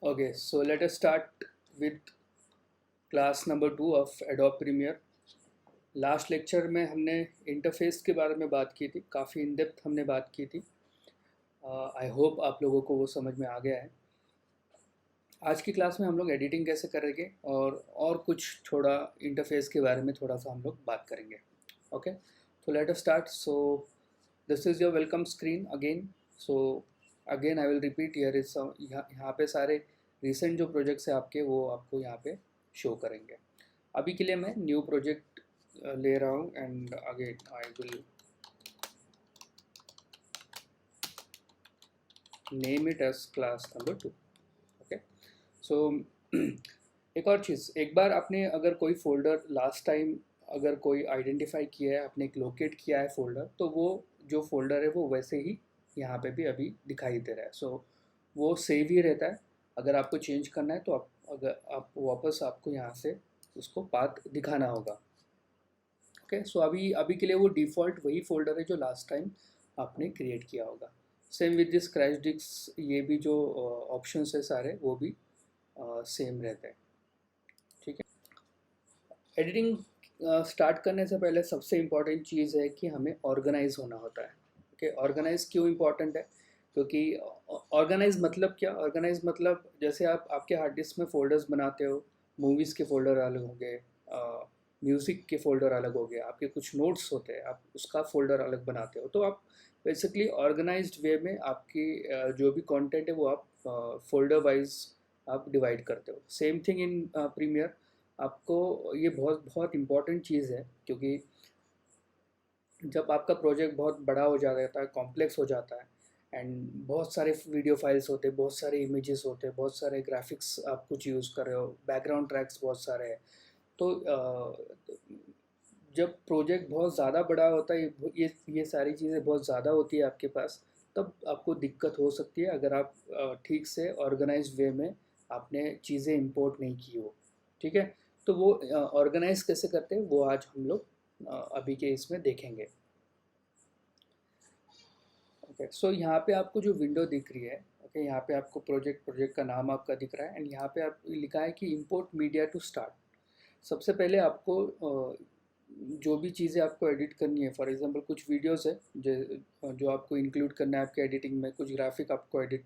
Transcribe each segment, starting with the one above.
Okay, so let us start with class number 2 of Adobe Premiere. Last lecture में हमने interface के बारे में बात की थी, काफ़ी इन डेप्थ हमने बात की थी। आई होप आप लोगों को वो समझ में आ गया है। आज की क्लास में हम लोग एडिटिंग कैसे करेंगे और कुछ थोड़ा इंटरफेस के बारे में थोड़ा सा हम लोग बात करेंगे। ओके, तो let us start. So this is your welcome screen again. So again I will repeat, here is यहाँ पे सारे रिसेंट जो प्रोजेक्ट्स हैं आपके वो आपको यहाँ पे शो करेंगे। अभी के लिए मैं न्यू प्रोजेक्ट ले रहा हूँ and again I will name it as class number 2। Okay, so एक और चीज़, एक बार आपने अगर कोई फोल्डर लास्ट टाइम अगर कोई आइडेंटिफाई किया है, आपने एक लोकेट किया है फोल्डर, तो वो जो फोल्डर है वो वैसे ही यहाँ पे भी अभी दिखाई दे रहा है। सो वो सेव ही रहता है। अगर आपको चेंज करना है तो आप अगर आप वापस आपको यहाँ से उसको पाथ दिखाना होगा। ओके, सो अभी अभी के लिए वो डिफ़ॉल्ट वही फोल्डर है जो लास्ट टाइम आपने क्रिएट किया होगा। Same with this crash disk, ये भी जो ऑप्शंस है सारे वो भी सेम रहते हैं। ठीक है, एडिटिंग स्टार्ट करने से पहले सबसे इम्पॉर्टेंट चीज़ है कि हमें ऑर्गेनाइज होना होता है। ओके, ऑर्गेनाइज क्यों इम्पॉर्टेंट है? क्योंकि ऑर्गेनाइज मतलब क्या? ऑर्गेनाइज मतलब जैसे आप आपके हार्ड डिस्क में फ़ोल्डर्स बनाते हो, मूवीज़ के फ़ोल्डर अलग होंगे, म्यूज़िक के फ़ोल्डर अलग हो गए, आपके कुछ नोट्स होते हैं, आप उसका फ़ोल्डर अलग बनाते हो। तो आप बेसिकली ऑर्गेनाइज्ड वे में आपकी जो भी कंटेंट है वो आप फ़ोल्डर वाइज आप डिवाइड करते हो। Same thing in Premiere. आपको ये बहुत बहुत इम्पॉर्टेंट चीज़ है, क्योंकि जब आपका प्रोजेक्ट बहुत बड़ा हो जाता है, कॉम्प्लेक्स हो जाता है एंड बहुत सारे वीडियो फाइल्स होते हैं, बहुत सारे इमेजेस होते हैं, बहुत सारे ग्राफिक्स आप कुछ यूज़ कर रहे हो, बैकग्राउंड ट्रैक्स बहुत सारे हैं। तो जब प्रोजेक्ट बहुत ज़्यादा बड़ा होता है, ये सारी चीज़ें बहुत ज़्यादा होती है आपके पास, तब आपको दिक्कत हो सकती है अगर आप ठीक से ऑर्गेनाइज वे में आपने चीज़ें इंपोर्ट नहीं की हो। ठीक है, तो वो ऑर्गेनाइज कैसे करते हैं वो आज हम लोग अभी के इसमें देखेंगे। ओके, सो यहाँ पे आपको जो विंडो दिख रही है, ओके, यहाँ पे आपको प्रोजेक्ट का नाम आपका दिख रहा है एंड यहाँ पे आप लिखा है कि इंपोर्ट मीडिया टू स्टार्ट। सबसे पहले आपको जो भी चीज़ें आपको एडिट करनी है, फॉर एग्जांपल कुछ वीडियोस है जो आपको इंक्लूड करना है आपके एडिटिंग में, कुछ ग्राफिक आपको एडिट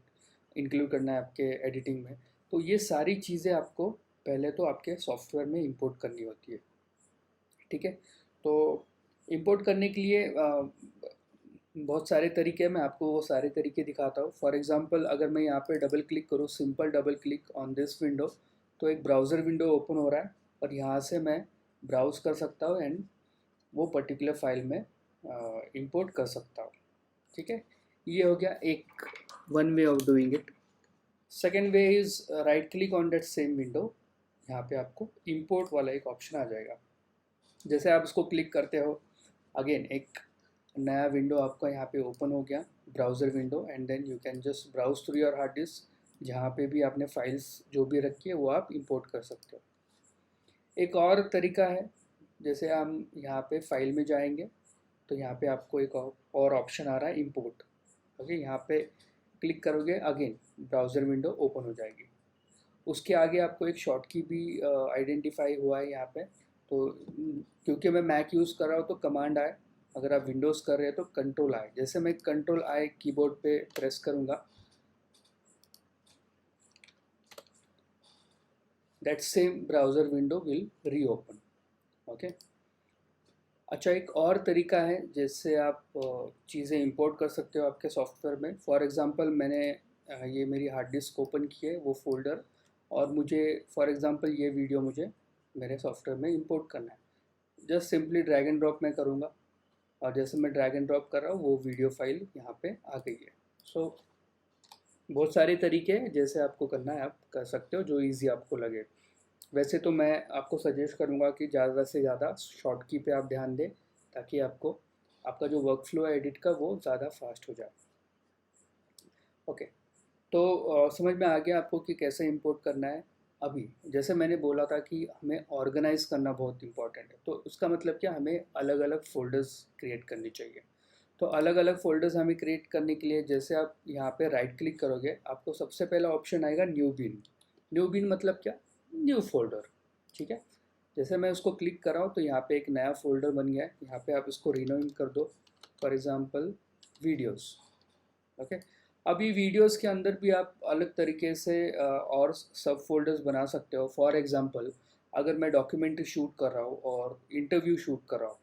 इंक्लूड करना है आपके एडिटिंग में, तो ये सारी चीज़ें आपको पहले तो आपके सॉफ्टवेयर में इंपोर्ट करनी होती है। ठीक है, तो इंपोर्ट करने के लिए बहुत सारे तरीके हैं, मैं आपको वो सारे तरीके दिखाता हूँ। फॉर एग्जांपल अगर मैं यहाँ पे डबल क्लिक करूँ, simple double click on this window, तो एक ब्राउज़र विंडो ओपन हो रहा है और यहाँ से मैं ब्राउज़ कर सकता हूँ एंड वो पर्टिकुलर फाइल में इंपोर्ट कर सकता हूँ। ठीक है, ये हो गया एक one way of doing it. Second way is right click on that same window, यहाँ पे आपको इंपोर्ट वाला एक ऑप्शन आ जाएगा। जैसे आप उसको क्लिक करते हो, अगेन एक नया विंडो आपका यहाँ पे ओपन हो गया, browser window, and then you can just browse through your hard disk, जहाँ पे भी आपने फाइल्स जो भी रखी है वो आप इंपोर्ट कर सकते हो। एक और तरीका है, जैसे हम यहाँ पे फाइल में जाएंगे तो यहाँ पे आपको एक और ऑप्शन आ रहा है इंपोर्ट। ओके, यहाँ पे क्लिक करोगे, अगेन ब्राउज़र विंडो ओपन हो जाएगी। उसके आगे आपको एक शॉर्ट की भी आइडेंटिफाई हुआ है यहाँ पे। तो क्योंकि मैं मैक यूज़ कर रहा हूँ तो कमांड आए, अगर आप विंडोज़ कर रहे हैं तो कंट्रोल आए। जैसे मैं कंट्रोल आए कीबोर्ड पे प्रेस करूँगा, that same browser window will reopen. Okay, अच्छा, एक और तरीका है जैसे आप चीज़ें इंपोर्ट कर सकते हो आपके सॉफ्टवेयर में। फॉर एग्ज़ाम्पल मैंने ये मेरी हार्ड डिस्क ओपन की है, वो फ़ोल्डर, और मुझे फॉर एग्ज़ाम्पल ये वीडियो मुझे मेरे सॉफ्टवेयर में इंपोर्ट करना है। Just simply drag and drop मैं करूँगा और जैसे मैं ड्रैग एंड ड्रॉप कर रहा हूँ वो वीडियो फाइल यहाँ पे आ गई है। सो बहुत सारे तरीके हैं जैसे आपको करना है, आप कर सकते हो जो इजी आपको लगे। वैसे तो मैं आपको सजेस्ट करूँगा कि ज़्यादा से ज़्यादा शॉर्ट की पे आप ध्यान दें, ताकि आपको आपका जो वर्क फ्लो है एडिट का वो ज़्यादा फास्ट हो जाए। ओके, तो समझ में आ गया आपको कि कैसे इंपोर्ट करना है। अभी जैसे मैंने बोला था कि हमें ऑर्गेनाइज करना बहुत इंपॉर्टेंट है, तो उसका मतलब क्या, हमें अलग अलग फोल्डर्स क्रिएट करनी चाहिए। तो अलग अलग फोल्डर्स हमें क्रिएट करने के लिए जैसे आप यहाँ पे राइट क्लिक करोगे, आपको सबसे पहला ऑप्शन आएगा न्यू बिन। न्यू बिन मतलब क्या? New folder. ठीक है, जैसे मैं उसको क्लिक कर रहा हूँ तो यहाँ पे एक नया फोल्डर बन गया है। यहाँ पे आप इसको रीनेम कर दो, फॉर एग्जांपल वीडियोस। ओके, अभी वीडियोस के अंदर भी आप अलग तरीके से और सब फोल्डर्स बना सकते हो। फॉर एग्जांपल, अगर मैं डॉक्यूमेंट्री शूट कर रहा हूँ और इंटरव्यू शूट कर रहा हूँ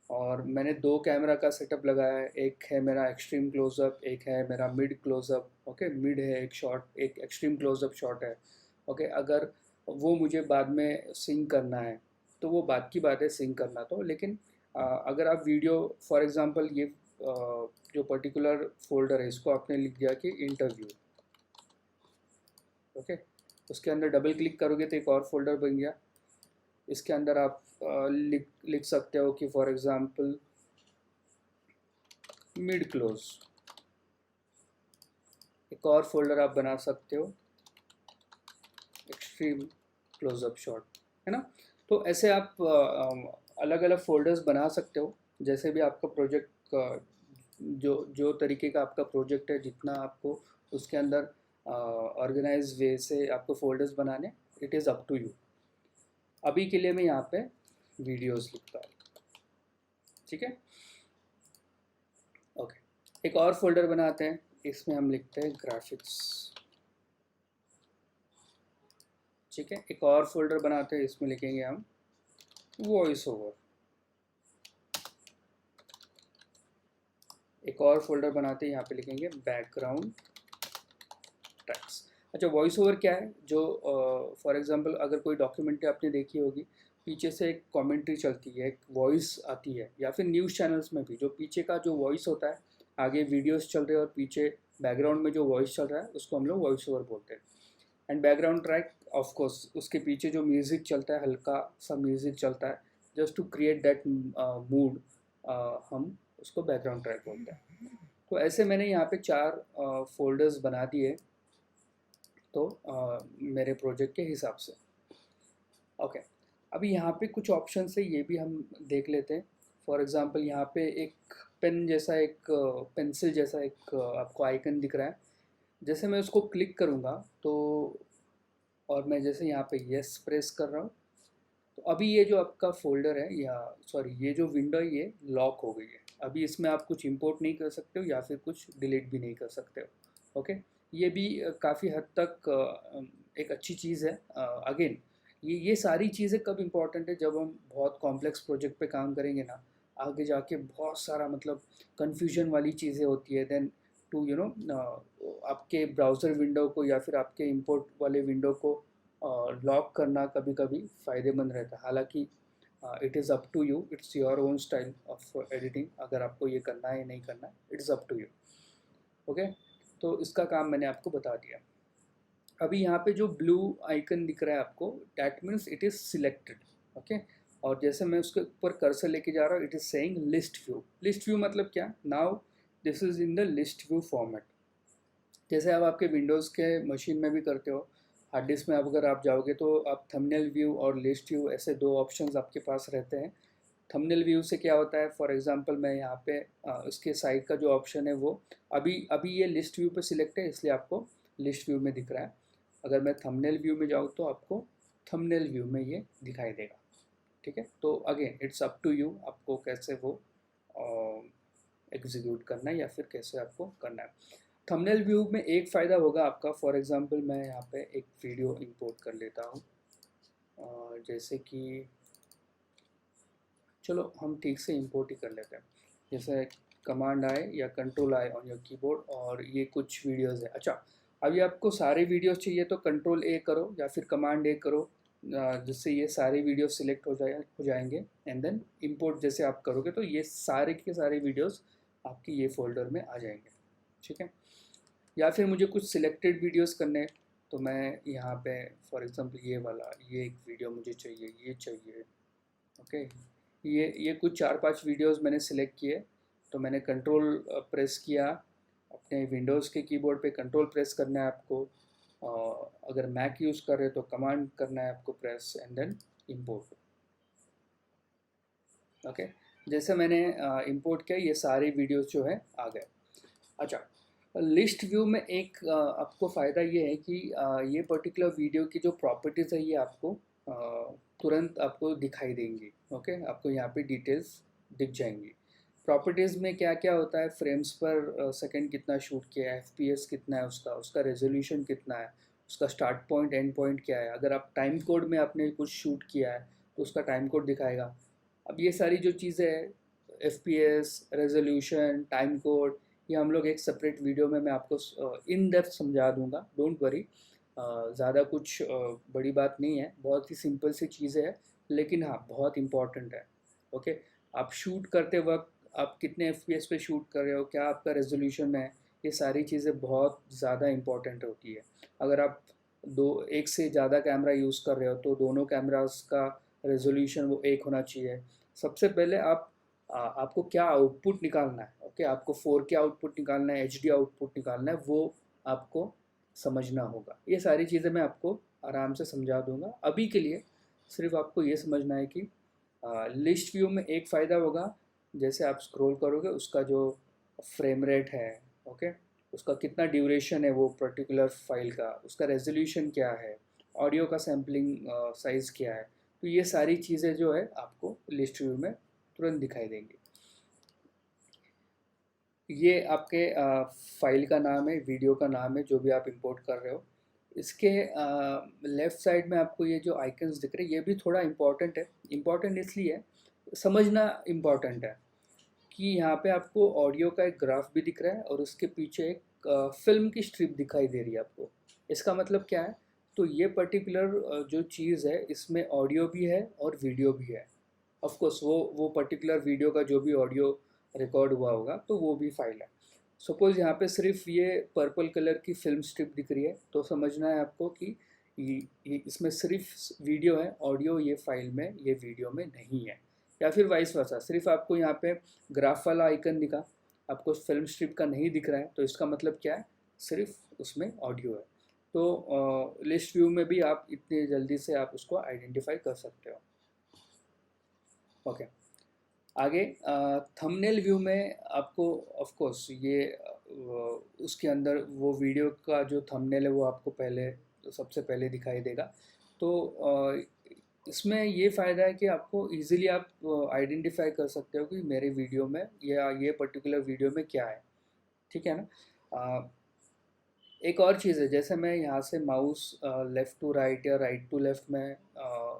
और मैंने दो कैमरा का सेटअप लगाया है, एक है मेरा एक्सट्रीम क्लोजअप, एक है मेरा मिड क्लोजअप। ओके, मिड है एक शॉट, एक एक्सट्रीम क्लोजअप शॉट है। ओके, अगर वो मुझे बाद में सिंक करना है तो वो बात की बात है, सिंक करना तो। लेकिन अगर आप वीडियो, फॉर एग्जांपल ये जो पर्टिकुलर फोल्डर है इसको आपने लिख दिया कि इंटरव्यू। ओके, उसके अंदर डबल क्लिक करोगे तो एक और फोल्डर बन गया। इसके अंदर आप लिख सकते हो कि फॉर एग्जांपल मिड क्लोज। एक और फोल्डर आप बना सकते हो एक्सट्रीम क्लोजअप शॉट, है ना। तो ऐसे आप अलग अलग फोल्डर्स बना सकते हो, जैसे भी आपका प्रोजेक्ट जो जो तरीके का आपका प्रोजेक्ट है, जितना आपको उसके अंदर ऑर्गेनाइज वे से आपको फोल्डर्स बनाने, it is up to you. अभी के लिए मैं यहाँ पे वीडियोस लिखता हूँ। ठीक है, ओके। एक और फोल्डर बनाते हैं, इसमें हम लिखते हैं ग्राफिक्स। ठीक है, एक और फोल्डर बनाते हैं, इसमें लिखेंगे हम वॉइस ओवर। एक और फोल्डर बनाते हैं, यहाँ पे लिखेंगे बैकग्राउंड ट्रैक्स। अच्छा, वॉइस ओवर क्या है? जो फॉर एग्जांपल अगर कोई डॉक्यूमेंट्री आपने देखी होगी, पीछे से एक कमेंट्री चलती है, एक वॉइस आती है, या फिर न्यूज़ चैनल्स में भी जो पीछे का जो वॉइस होता है, आगे वीडियोस चल रहे हैं और पीछे बैकग्राउंड में जो वॉइस चल रहा है उसको हम लोग वॉइस ओवर बोलते हैं। And background track, of course उसके पीछे जो म्यूज़िक चलता है, हल्का सा म्यूज़िक चलता है, just to create that mood, हम उसको बैकग्राउंड ट्रैक बोलते हैं। तो ऐसे मैंने यहाँ पे 4 फोल्डर्स बना दिए, तो मेरे प्रोजेक्ट के हिसाब से। ओके, अभी यहाँ पे कुछ ऑप्शन है, ये भी हम देख लेते हैं। फॉर एग्जांपल यहाँ पे एक पेन जैसा, एक पेंसिल जैसा एक आपको आइकन दिख रहा है। जैसे मैं उसको क्लिक करूँगा तो, और मैं जैसे यहाँ पे यस प्रेस कर रहा हूँ, तो अभी ये जो आपका फोल्डर है, या सॉरी ये जो विंडो है ये लॉक हो गई है। अभी इसमें आप कुछ इंपोर्ट नहीं कर सकते हो या फिर कुछ डिलीट भी नहीं कर सकते हो। ओके, ये भी काफ़ी हद तक एक अच्छी चीज़ है। अगेन, ये सारी चीज़ें कब इम्पोर्टेंट है? जब हम बहुत कॉम्प्लेक्स प्रोजेक्ट पे काम करेंगे ना, आगे जाके बहुत सारा मतलब कन्फ्यूजन वाली चीज़ें होती है, देन टू यू नो आपके ब्राउज़र विंडो को या फिर आपके इंपोर्ट वाले विंडो को लॉक करना कभी कभी फ़ायदेमंद रहता है। हालांकि it is up to you, it's your own style of editing, अगर आपको ये करना है या नहीं करना है, it is up to you. Okay, तो इसका काम मैंने आपको बता दिया। अभी यहाँ पे जो ब्लू आइकन दिख रहा है आपको, that means it is selected. Okay, और जैसे मैं उसके ऊपर कर्सर लेके जा रहा हूँ, it is saying list view. List view मतलब क्या? Now this is in the list view format. जैसे आप आपके विंडोज़ के मशीन में भी करते हो, हार्ड डिस्क में अगर आप जाओगे तो आप थंबनेल व्यू और लिस्ट व्यू, ऐसे दो ऑप्शंस आपके पास रहते हैं। थंबनेल व्यू से क्या होता है, फॉर एग्जांपल मैं यहाँ पे इसके साइड का जो ऑप्शन है वो अभी अभी ये लिस्ट व्यू पे सिलेक्ट है, इसलिए आपको लिस्ट व्यू में दिख रहा है। अगर मैं थंबनेल व्यू में जाऊँ तो आपको थंबनेल व्यू में ये दिखाई देगा। ठीक है, तो again it's up to you, आपको कैसे वो एग्जीक्यूट करना है या फिर कैसे आपको करना है। थंबनेल व्यू में एक फ़ायदा होगा आपका, फॉर एग्जांपल मैं यहाँ पे एक वीडियो इंपोर्ट कर लेता हूँ, जैसे कि चलो हम ठीक से इंपोर्ट ही कर लेते हैं। जैसे कमांड आए या कंट्रोल आए ऑन योर कीबोर्ड, और ये कुछ वीडियोस है। अच्छा, अभी आपको सारे वीडियोस चाहिए तो कंट्रोल ए करो या फिर कमांड ए करो, जिससे ये सारे वीडियो सिलेक्ट हो जाएंगे। एंड देन इंपोर्ट जैसे आप करोगे तो ये सारे के सारे वीडियोस आपके ये फोल्डर में आ जाएंगे। ठीक है, या फिर मुझे कुछ सिलेक्टेड वीडियोस करने हैं, तो मैं यहाँ पे फॉर एग्जांपल ये वाला, ये एक वीडियो मुझे चाहिए, ये चाहिए। ओके, ये कुछ 4-5 वीडियोस मैंने सिलेक्ट किए, तो मैंने कंट्रोल प्रेस किया। अपने विंडोज़ के कीबोर्ड पे कंट्रोल प्रेस करना है आपको, अगर मैक यूज़ कर रहे हो तो कमांड करना है आपको press, and then import. Okay, जैसे मैंने इंपोर्ट किया, ये सारी वीडियोस जो है आ गए। अच्छा, लिस्ट व्यू में एक आपको फ़ायदा ये है कि ये पर्टिकुलर वीडियो की जो प्रॉपर्टीज़ है ये आपको तुरंत आपको दिखाई देंगी। ओके, आपको यहाँ पे डिटेल्स दिख जाएंगी। प्रॉपर्टीज़ में क्या क्या होता है, फ्रेम्स पर सेकंड कितना शूट किया है, एफपीएस कितना है, उसका उसका रेजोल्यूशन कितना है, उसका स्टार्ट पॉइंट एंड पॉइंट क्या है। अगर आप टाइम कोड में आपने कुछ शूट किया है तो उसका टाइम कोड दिखाएगा। अब ये सारी जो चीज़ें हैं, एफपीएस, रेजोल्यूशन, टाइम कोड, ये हम लोग एक सेपरेट वीडियो में मैं आपको इन डेप्थ समझा दूंगा, डोंट वरी। ज़्यादा कुछ बड़ी बात नहीं है, बहुत ही सिंपल सी चीज़ें हैं, लेकिन हाँ बहुत इम्पॉर्टेंट है। ओके, आप शूट करते वक्त आप कितने एफपीएस पे शूट कर रहे हो, क्या आपका रेजोल्यूशन है, ये सारी चीज़ें बहुत ज़्यादा इम्पॉर्टेंट होती है। अगर आप एक से ज़्यादा कैमरा यूज़ कर रहे हो तो दोनों कैमरास का रेजोल्यूशन वो एक होना चाहिए। सबसे पहले आपको क्या आउटपुट निकालना है, ओके, आपको 4K आउटपुट निकालना है, एचडी आउटपुट निकालना है, वो आपको समझना होगा। ये सारी चीज़ें मैं आपको आराम से समझा दूंगा। अभी के लिए सिर्फ आपको ये समझना है कि लिस्ट व्यू में एक फ़ायदा होगा, जैसे आप स्क्रॉल करोगे उसका जो फ्रेम रेट है, ओके, उसका कितना ड्यूरेशन है वो पर्टिकुलर फाइल का, उसका रेजोल्यूशन क्या है, ऑडियो का सैम्पलिंग साइज़ क्या है, तो ये सारी चीज़ें जो है आपको लिस्ट व्यू में तुरंत दिखाई देंगी। ये आपके फाइल का नाम है, वीडियो का नाम है, जो भी आप इंपोर्ट कर रहे हो। इसके लेफ़्ट साइड में आपको ये जो आइकन्स दिख रहे हैं ये भी थोड़ा इम्पॉर्टेंट है। इम्पॉर्टेंट इसलिए है, समझना इम्पॉर्टेंट है कि यहाँ पे आपको ऑडियो का एक ग्राफ भी दिख रहा है और उसके पीछे एक फिल्म की स्ट्रिप दिखाई दे रही है आपको। इसका मतलब क्या है, तो ये पर्टिकुलर जो चीज़ है इसमें ऑडियो भी है और वीडियो भी है। ऑफ कोर्स वो पर्टिकुलर वीडियो का जो भी ऑडियो रिकॉर्ड हुआ होगा तो वो भी फाइल है। सपोज़ यहाँ पे सिर्फ ये पर्पल कलर की फिल्म स्ट्रिप दिख रही है तो समझना है आपको कि ये इसमें सिर्फ वीडियो है, ऑडियो ये फाइल में, ये वीडियो में नहीं है। या फिर वाइस वर्सा, सिर्फ आपको यहाँ पे ग्राफ वाला आइकन दिखा, आपको फिल्म स्ट्रिप का नहीं दिख रहा है, तो इसका मतलब क्या है, सिर्फ उसमें ऑडियो है। तो लिस्ट व्यू में भी आप इतनी जल्दी से आप उसको आइडेंटिफाई कर सकते हो। ओके, आगे थंबनेल व्यू में आपको ऑफ कोर्स ये उसके अंदर वो वीडियो का जो थंबनेल है वो आपको पहले सबसे पहले दिखाई देगा। तो इसमें ये फ़ायदा है कि आपको इजीली आप आइडेंटिफाई कर सकते हो कि मेरे वीडियो में या ये पर्टिकुलर वीडियो में क्या है। ठीक है ना। एक और चीज़ है, जैसे मैं यहाँ से माउस लेफ़्ट टू राइट या राइट टू लेफ़्ट में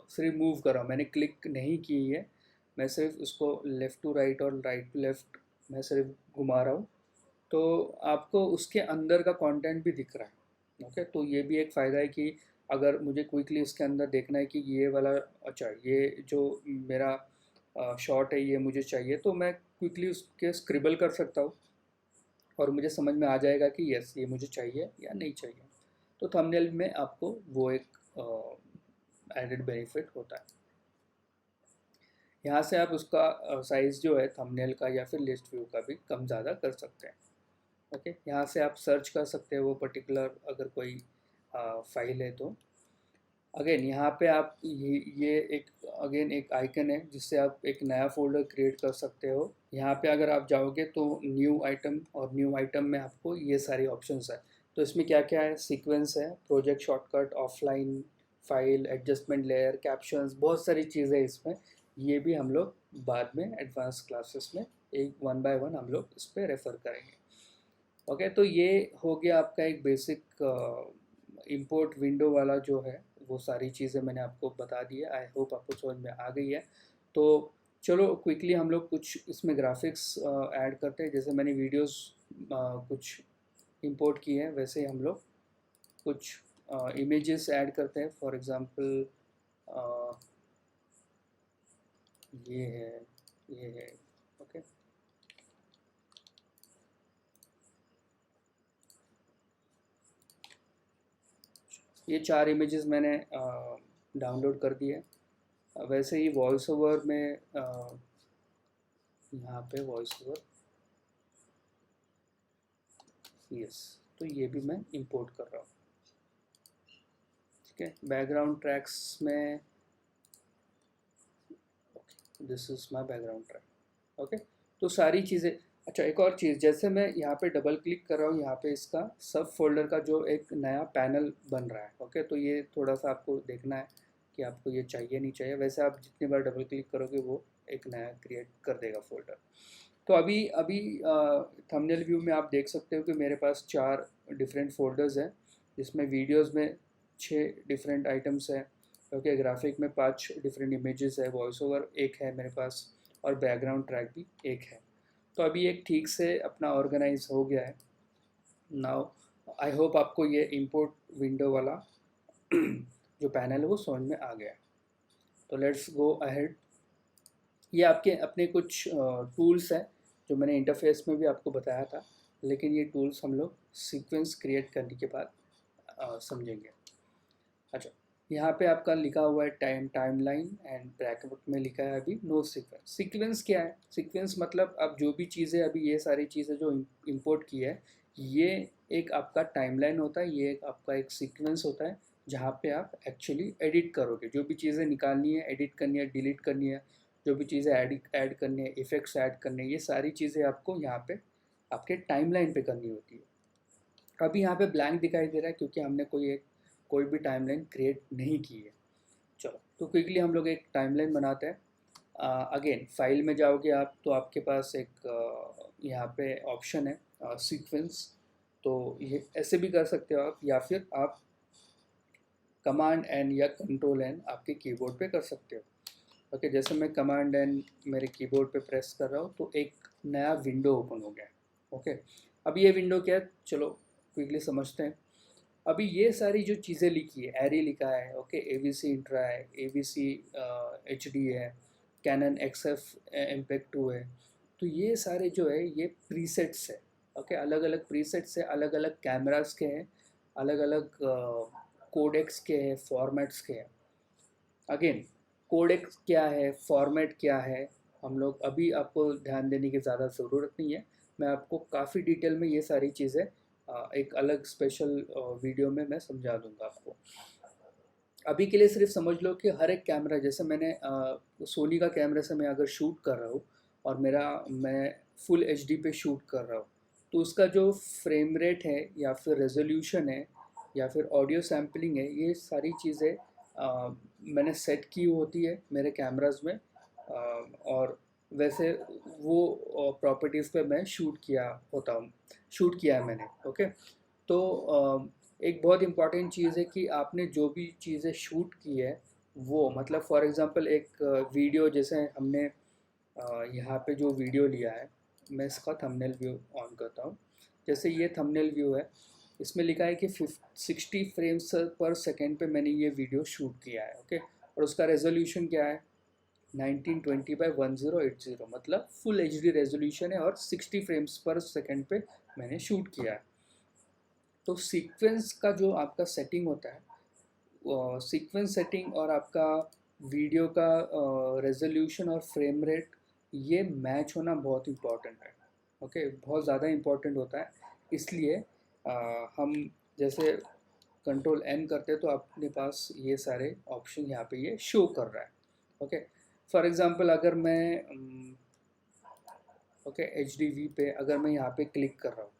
सिर्फ मूव कर रहा हूँ, मैंने क्लिक नहीं की है, मैं सिर्फ उसको लेफ़्ट टू राइट और राइट टू लेफ़्ट मैं सिर्फ घुमा रहा हूँ, तो आपको उसके अंदर का कंटेंट भी दिख रहा है। ओके, तो ये भी एक फ़ायदा है कि अगर मुझे क्विकली इसके अंदर देखना है कि ये वाला, अच्छा ये जो मेरा शॉट है ये मुझे चाहिए, तो मैं क्विकली उसके स्क्रिबल कर सकता हूँ और मुझे समझ में आ जाएगा कि यस ये मुझे चाहिए या नहीं चाहिए। तो थंबनेल में आपको वो एक एडेड बेनिफिट होता है। यहाँ से आप उसका साइज़ जो है थंबनेल का या फिर लिस्ट व्यू का भी कम ज़्यादा कर सकते हैं। ओके, यहाँ से आप सर्च कर सकते हैं वो पर्टिकुलर अगर कोई फाइल है तो। अगेन यहाँ पे आप ये एक अगेन एक आइकन है जिससे आप एक नया फोल्डर क्रिएट कर सकते हो। यहाँ पे अगर आप जाओगे तो न्यू आइटम, और न्यू आइटम में आपको ये सारी ऑप्शंस है। तो इसमें क्या क्या है, सीक्वेंस है, project shortcut, offline file, adjustment layer, captions, बहुत सारी चीज़ें इसमें। ये भी हम लोग बाद में एडवांस क्लासेस में एक वन बाय वन हम लोग इस पर रेफ़र करेंगे। ओके, तो ये हो गया आपका एक बेसिक इंपोर्ट विंडो वाला जो है, वो सारी चीज़ें मैंने आपको बता दी है। आई होप आपको समझ में आ गई है। तो चलो क्विकली हम लोग कुछ इसमें ग्राफिक्स ऐड करते हैं। जैसे मैंने वीडियोस कुछ इंपोर्ट किए हैं, वैसे ही हम लोग कुछ इमेजेस ऐड करते हैं। फॉर एग्ज़ाम्पल ये है, ये है। ओके, ये 4 इमेजेस मैंने डाउनलोड कर दिए। वैसे ही वॉइस ओवर में यहाँ पे वॉइस ओवर, यस, तो ये भी मैं इंपोर्ट कर रहा हूँ। ठीक है, बैकग्राउंड ट्रैक्स में, this is my background track. Okay, तो सारी चीज़ें। अच्छा, एक और चीज़, जैसे मैं यहाँ पे डबल क्लिक कर रहा हूँ, यहाँ पे इसका सब फोल्डर का जो एक नया पैनल बन रहा है। ओके, तो ये थोड़ा सा आपको देखना है कि आपको ये चाहिए नहीं चाहिए। वैसे आप जितनी बार डबल क्लिक करोगे वो एक नया क्रिएट कर देगा फोल्डर। तो अभी अभी थंबनेल व्यू में आप देख सकते हो कि मेरे पास 4 डिफरेंट फोल्डर्स हैं, जिसमें वीडियोस में 6 डिफरेंट आइटम्स हैं। ओके, ग्राफिक में 5 डिफरेंट इमेजेस है, वॉइस ओवर एक है मेरे पास, और बैकग्राउंड ट्रैक भी एक है। तो अभी एक ठीक से अपना ऑर्गेनाइज हो गया है। नाउ आई होप आपको ये इंपोर्ट विंडो वाला जो पैनल है वो समझ में आ गया है। तो लेट्स गो अहेड। ये आपके अपने कुछ टूल्स हैं जो मैंने इंटरफेस में भी आपको बताया था, लेकिन ये टूल्स हम लोग सीक्वेंस क्रिएट करने के बाद समझेंगे। अच्छा, यहाँ पे आपका लिखा हुआ है टाइमलाइन, एंड ब्रैकेट में लिखा है अभी नो सीक्वेंस। सीक्वेंस क्या है? सीक्वेंस मतलब अब जो भी चीज़ें, अभी ये सारी चीज़ें जो इंपोर्ट की है, ये एक आपका टाइमलाइन होता है, ये एक आपका एक सीक्वेंस होता है, जहाँ पे आप एक्चुअली एडिट करोगे। जो भी चीज़ें निकालनी है, एडिट करनी है, डिलीट करनी है, जो भी चीज़ें ऐड करनी है, इफ़ेक्ट्स ऐड करने हैं, ये सारी चीज़ें आपको यहाँ पे आपके टाइमलाइन पे करनी होती है। अभी यहाँ पे ब्लैंक दिखाई दे रहा है क्योंकि हमने कोई भी टाइमलाइन क्रिएट नहीं की है। चलो, तो क्विकली हम लोग एक टाइमलाइन बनाते हैं। अगेन फाइल में जाओगे आप, तो आपके पास एक यहाँ पे ऑप्शन है सीक्वेंस। तो ये ऐसे भी कर सकते हो आप, या फिर आप कमांड एन या कंट्रोल एन आपके कीबोर्ड पे कर सकते हो। ओके, जैसे मैं कमांड एन मेरे कीबोर्ड पे प्रेस कर रहा हूँ तो एक नया विंडो ओपन हो गया है। ओके, अब ये विंडो क्या है, चलो क्विकली समझते हैं। अभी ये सारी जो चीज़ें लिखी है, एरी लिखा है, ओके, एवीसी इंट्रा है, एवीसी एचडी है, कैनन एक्सएफ इम्पैक्ट 2 है। तो ये सारे जो है ये प्रीसेट्स है। ओके, अलग अलग प्रीसेट्स है, अलग अलग कैमरास के हैं, अलग अलग कोडेक्स के हैं, फॉर्मेट्स के हैं। अगेन, कोडेक्स क्या है, फॉर्मेट क्या है, हम लोग अभी आपको ध्यान देने की ज़्यादा ज़रूरत नहीं है। मैं आपको काफ़ी डिटेल में ये सारी चीज़ें एक अलग स्पेशल वीडियो में मैं समझा दूंगा आपको। अभी के लिए सिर्फ समझ लो कि हर एक कैमरा, जैसे मैंने सोनी का कैमरा से मैं अगर शूट कर रहा हूँ और मैं फुल एचडी पे शूट कर रहा हूँ, तो उसका जो फ्रेम रेट है या फिर रेजोल्यूशन है या फिर ऑडियो सैम्पलिंग है, ये सारी चीज़ें मैंने सेट की होती है मेरे कैमराज में। और वैसे वो प्रॉपर्टीज़ पे मैं शूट किया है मैंने। ओके, तो एक बहुत इम्पॉर्टेंट चीज़ है कि आपने जो भी चीज़ें शूट की है वो, मतलब फॉर एग्ज़ाम्पल एक वीडियो, जैसे हमने यहाँ पे जो वीडियो लिया है, मैं इसका थंबनेल व्यू ऑन करता हूँ। जैसे ये थंबनेल व्यू है, इसमें लिखा है कि 60 फ्रेम्स पर सेकेंड पे मैंने ये वीडियो शूट किया है। ओके, और उसका रेजोल्यूशन क्या है, 1920x1080, मतलब फुल एचडी रेजोल्यूशन है और 60 फ्रेम्स पर सेकेंड पे मैंने शूट किया है। तो सीक्वेंस का जो आपका सेटिंग होता है, सीक्वेंस सेटिंग और आपका वीडियो का रेजोल्यूशन और फ्रेम रेट, ये मैच होना बहुत इम्पॉर्टेंट है। ओके, बहुत ज़्यादा इम्पॉर्टेंट होता है। इसलिए हम जैसे कंट्रोल एन करते हैं तो अपने पास ये सारे ऑप्शन यहाँ पे ये शो कर रहा है। ओके, फॉर एग्ज़ाम्पल अगर मैं ओके एच पे अगर मैं यहाँ पे क्लिक कर रहा हूँ,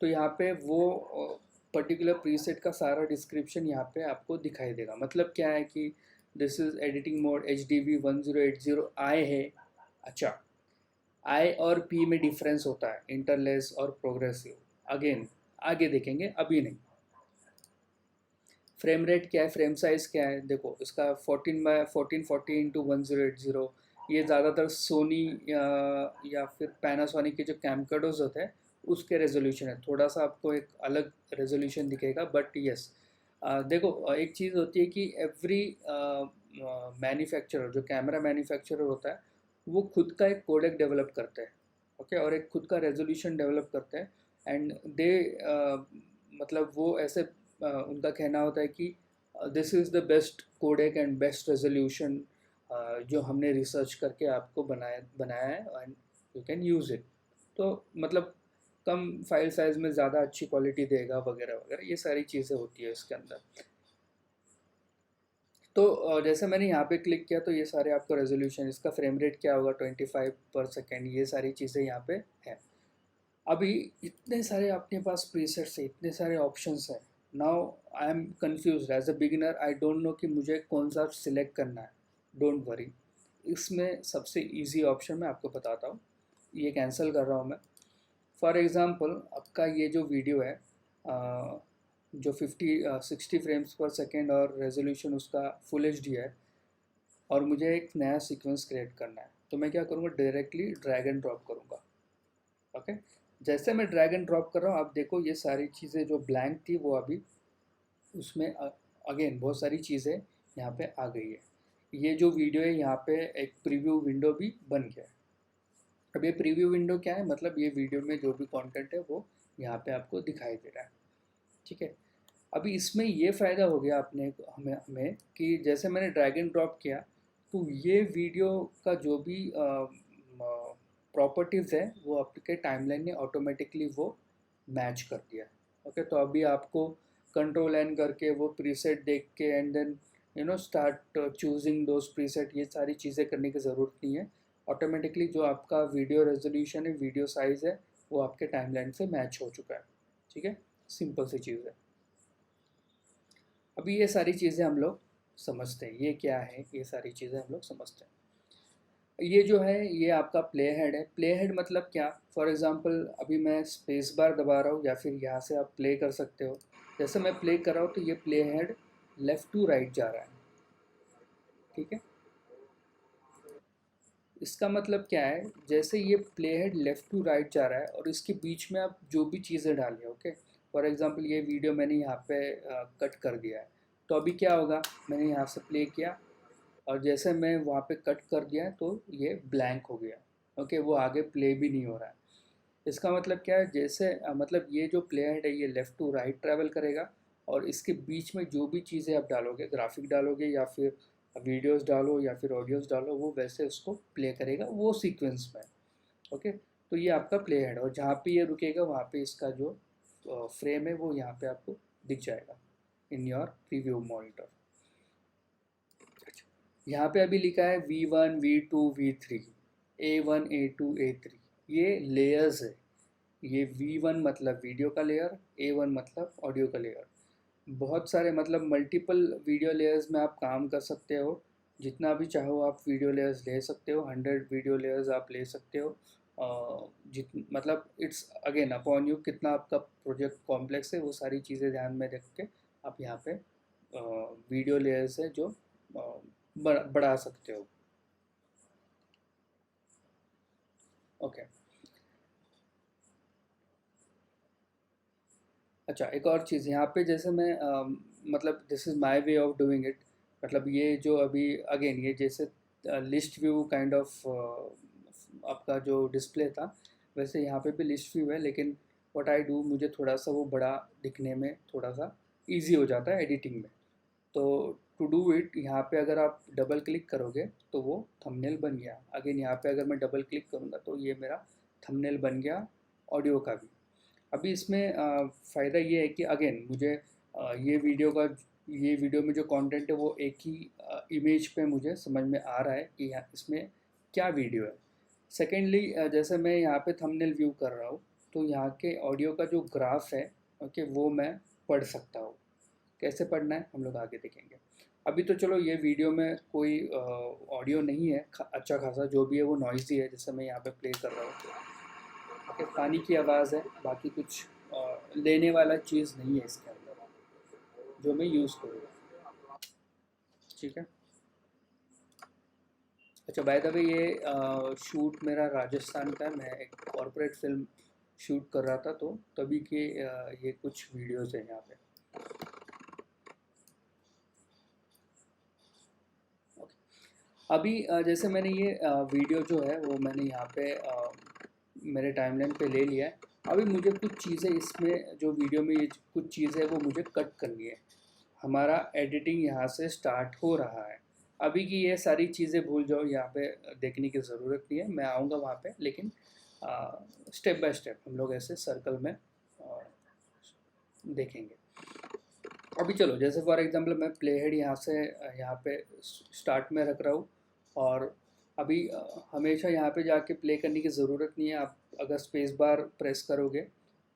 तो यहाँ पे वो पर्टिकुलर प्रीसेट का सारा डिस्क्रिप्शन यहाँ पे आपको दिखाई देगा। मतलब क्या है कि this is editing mode HDV1080 आई है। अच्छा, आई और पी में डिफरेंस होता है, इंटरलेस और प्रोग्रेसिव। अगेन आगे देखेंगे, अभी नहीं। फ्रेम रेट क्या है, फ्रेम साइज़ क्या है, देखो इसका 14x1440x1080। ये ज़्यादातर सोनी या फिर पैनासोनिक के जो कैमकर्डोज होते हैं उसके रेजोल्यूशन है। थोड़ा सा आपको एक अलग रेजोल्यूशन दिखेगा, बट यस, देखो एक चीज़ होती है कि एवरी मैन्युफैक्चरर, जो कैमरा मैन्युफैक्चरर होता है, वो खुद का एक कोडेक डेवलप करते हैं। ओके, और एक खुद का रेजोल्यूशन डेवलप करते हैं। एंड दे मतलब वो ऐसे उनका कहना होता है कि this is the best codec and best resolution जो हमने रिसर्च करके आपको बनाया है, and you can use it. तो मतलब कम फाइल साइज़ में ज़्यादा अच्छी क्वालिटी देगा, वगैरह वगैरह, ये सारी चीज़ें होती है इसके अंदर। तो जैसे मैंने यहाँ पे क्लिक किया तो ये सारे आपको रेजोल्यूशन, इसका फ्रेम रेट क्या होगा 25 पर सेकेंड, ये सारी चीज़ें यहाँ पे है। अभी इतने सारे आपके पास प्रीसेट्स है, इतने सारे ऑप्शंस हैं। Now I am confuse as a beginner, I don't know कि मुझे कौन सा सिलेक्ट करना है। डोंट वरी, इसमें सबसे इजी ऑप्शन मैं आपको बताता हूँ, ये कैंसिल कर रहा हूँ मैं। फॉर एग्ज़ाम्पल आपका ये जो वीडियो है जो 60 फ्रेम्स पर सेकेंड और रेजोल्यूशन उसका फुल एच है, और मुझे एक नया सीक्वेंस क्रिएट करना है, तो मैं क्या करूँगा, डायरेक्टली ड्रैग एंड ड्रॉप करूँगा। ओके, जैसे मैं ड्रैग एंड ड्रॉप कर रहा हूँ, आप देखो ये सारी चीज़ें जो ब्लैंक थी वो अभी उसमें अगेन बहुत सारी चीज़ें यहाँ पे आ गई है। ये जो वीडियो है यहाँ पे एक प्रीव्यू विंडो भी बन गया है। अब ये प्रीव्यू विंडो क्या है, मतलब ये वीडियो में जो भी कंटेंट है वो यहाँ पे आपको दिखाई दे रहा है। ठीक है, अभी इसमें ये फ़ायदा हो गया अपने हमें हमें कि जैसे मैंने ड्रैग एंड ड्रॉप किया तो ये वीडियो का जो भी प्रॉपर्टीज़ है वो आपके टाइमलाइन ने ऑटोमेटिकली वो मैच कर दिया। ओके, तो अभी आपको कंट्रोल एन करके वो प्रीसेट देख के and then start choosing those preset, ये सारी चीज़ें करने की ज़रूरत नहीं है। ऑटोमेटिकली जो आपका वीडियो रेजोल्यूशन है, वीडियो साइज़ है, वो आपके टाइमलाइन से मैच हो चुका है। ठीक है, सिंपल सी चीज़ है। अभी ये सारी चीज़ें हम लोग समझते हैं, ये क्या है, ये सारी चीज़ें हम लोग समझते हैं। ये जो है ये आपका प्ले हेड है। प्ले हेड मतलब क्या, फॉर एग्ज़ाम्पल अभी मैं स्पेस बार दबा रहा हूँ या फिर यहाँ से आप प्ले कर सकते हो। जैसे मैं प्ले कर रहा हूँ तो ये playhead left to right जा रहा है। ठीक है, इसका मतलब क्या है, जैसे ये playhead left to right जा रहा है और इसके बीच में आप जो भी चीज़ें डालिए, ओके, फॉर एग्ज़ाम्पल ये वीडियो मैंने यहाँ पे कट कर दिया है, तो अभी क्या होगा, मैंने यहाँ से प्ले किया और जैसे मैं वहाँ पे कट कर दिया तो ये ब्लैंक हो गया। ओके, वो आगे प्ले भी नहीं हो रहा है। इसका मतलब क्या है, जैसे मतलब ये जो प्ले हेड है ये लेफ़्ट टू राइट ट्रैवल करेगा और इसके बीच में जो भी चीज़ें आप डालोगे, ग्राफिक डालोगे या फिर वीडियोस डालो या फिर ऑडियोस डालो, वो वैसे उसको प्ले करेगा वो सीक्वेंस में। ओके, तो ये आपका प्ले हेड, और जहाँ पे ये रुकेगा वहाँ पे इसका जो फ्रेम है वो यहाँ पे आपको दिख जाएगा इन योर प्रीव्यू मॉनिटर। यहाँ पे अभी लिखा है V1 V2 V3, A1 A2 A3, ये लेयर्स है। ये V1 मतलब वीडियो का लेयर, A1 मतलब ऑडियो का लेयर। बहुत सारे मतलब मल्टीपल वीडियो लेयर्स में आप काम कर सकते हो। जितना भी चाहो आप वीडियो लेयर्स ले सकते हो, 100 वीडियो लेयर्स आप ले सकते हो। जित मतलब इट्स अगेन अपॉन यू, कितना आपका प्रोजेक्ट कॉम्प्लेक्स है वो सारी चीज़ें ध्यान में रख के आप यहाँ पे वीडियो लेयर्स है जो बढ़ा सकते हो। ओके, अच्छा एक और चीज़ यहाँ पे, जैसे मैं मतलब this is my way of doing it, मतलब ये जो अभी अगेन ये जैसे लिस्ट व्यू काइंड ऑफ आपका जो डिस्प्ले था, वैसे यहाँ पे भी लिस्ट व्यू है, लेकिन व्हाट आई डू, मुझे थोड़ा सा वो बड़ा दिखने में थोड़ा सा इजी हो जाता है एडिटिंग में। तो टू डू इट, यहाँ पे अगर आप डबल क्लिक करोगे तो वो थंबनेल बन गया। अगेन यहाँ पे अगर मैं डबल क्लिक करूँगा तो ये मेरा थंबनेल बन गया ऑडियो का भी। अभी इसमें फ़ायदा ये है कि अगेन मुझे ये वीडियो में जो कंटेंट है वो एक ही इमेज पे मुझे समझ में आ रहा है कि यहाँ इसमें क्या वीडियो है। सेकेंडली जैसे मैं यहाँ पे थंबनेल व्यू कर रहा हूँ तो यहाँ के ऑडियो का जो ग्राफ है, ओके, वो मैं पढ़ सकता हूँ। कैसे पढ़ना है हम लोग आगे देखेंगे। अभी तो चलो ये वीडियो में कोई ऑडियो नहीं है, अच्छा खासा जो भी है वो नॉइज़ी है, जैसे मैं यहाँ पे प्ले कर रहा हूँ। ओके, पानी की आवाज़ है, बाकी कुछ लेने वाला चीज़ नहीं है इसके अंदर जो मैं यूज़ करूँगा। ठीक है, अच्छा बाय द वे ये शूट मेरा राजस्थान का है, मैं एक कॉरपोरेट फिल्म शूट कर रहा था, तो तभी के ये कुछ वीडियोस हैं यहाँ पे। ओके, अभी जैसे मैंने ये वीडियो जो है वो मैंने यहाँ पे मेरे टाइमलाइन पे ले लिया है। अभी मुझे कुछ चीज़ें इसमें जो वीडियो में ये कुछ चीज़ें है वो मुझे कट करनी है। हमारा एडिटिंग यहाँ से स्टार्ट हो रहा है। अभी की ये सारी चीज़ें भूल जाओ, यहाँ पे देखने की ज़रूरत नहीं है, मैं आऊँगा वहाँ पे, लेकिन स्टेप बाय स्टेप हम लोग ऐसे सर्कल में देखेंगे। अभी चलो, जैसे फॉर एग्जांपल मैं प्ले हेड यहाँ से यहाँ पे स्टार्ट में रख रहा हूँ, और अभी हमेशा यहाँ पे जाके प्ले करने की ज़रूरत नहीं है। आप अगर स्पेस बार प्रेस करोगे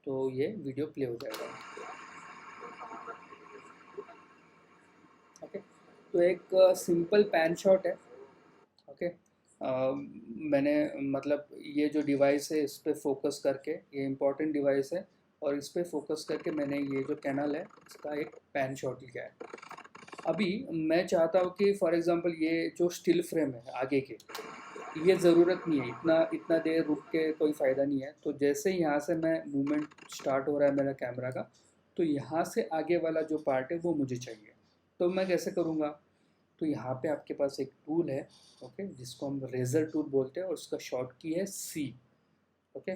तो ये वीडियो प्ले हो जाएगा। ओके, तो एक सिंपल पैन शॉट है। ओके, मैंने मतलब ये जो डिवाइस है इस पे फोकस करके, ये इम्पोर्टेंट डिवाइस है, और इस पे फोकस करके मैंने ये जो कैनल है इसका एक पैन शॉट लिया है। अभी मैं चाहता हूँ कि फॉर एग्जांपल ये जो स्टिल फ्रेम है आगे के, ये ज़रूरत नहीं है, इतना इतना देर रुक के कोई फ़ायदा नहीं है। तो जैसे ही यहाँ से मैं मूवमेंट स्टार्ट हो रहा है मेरा कैमरा का, तो यहाँ से आगे वाला जो पार्ट है वो मुझे चाहिए। तो मैं कैसे करूँगा? तो यहाँ पे आपके पास एक टूल है, ओके, जिसको हम रेजर टूल बोलते हैं, और उसका शॉर्ट की है सी। ओके,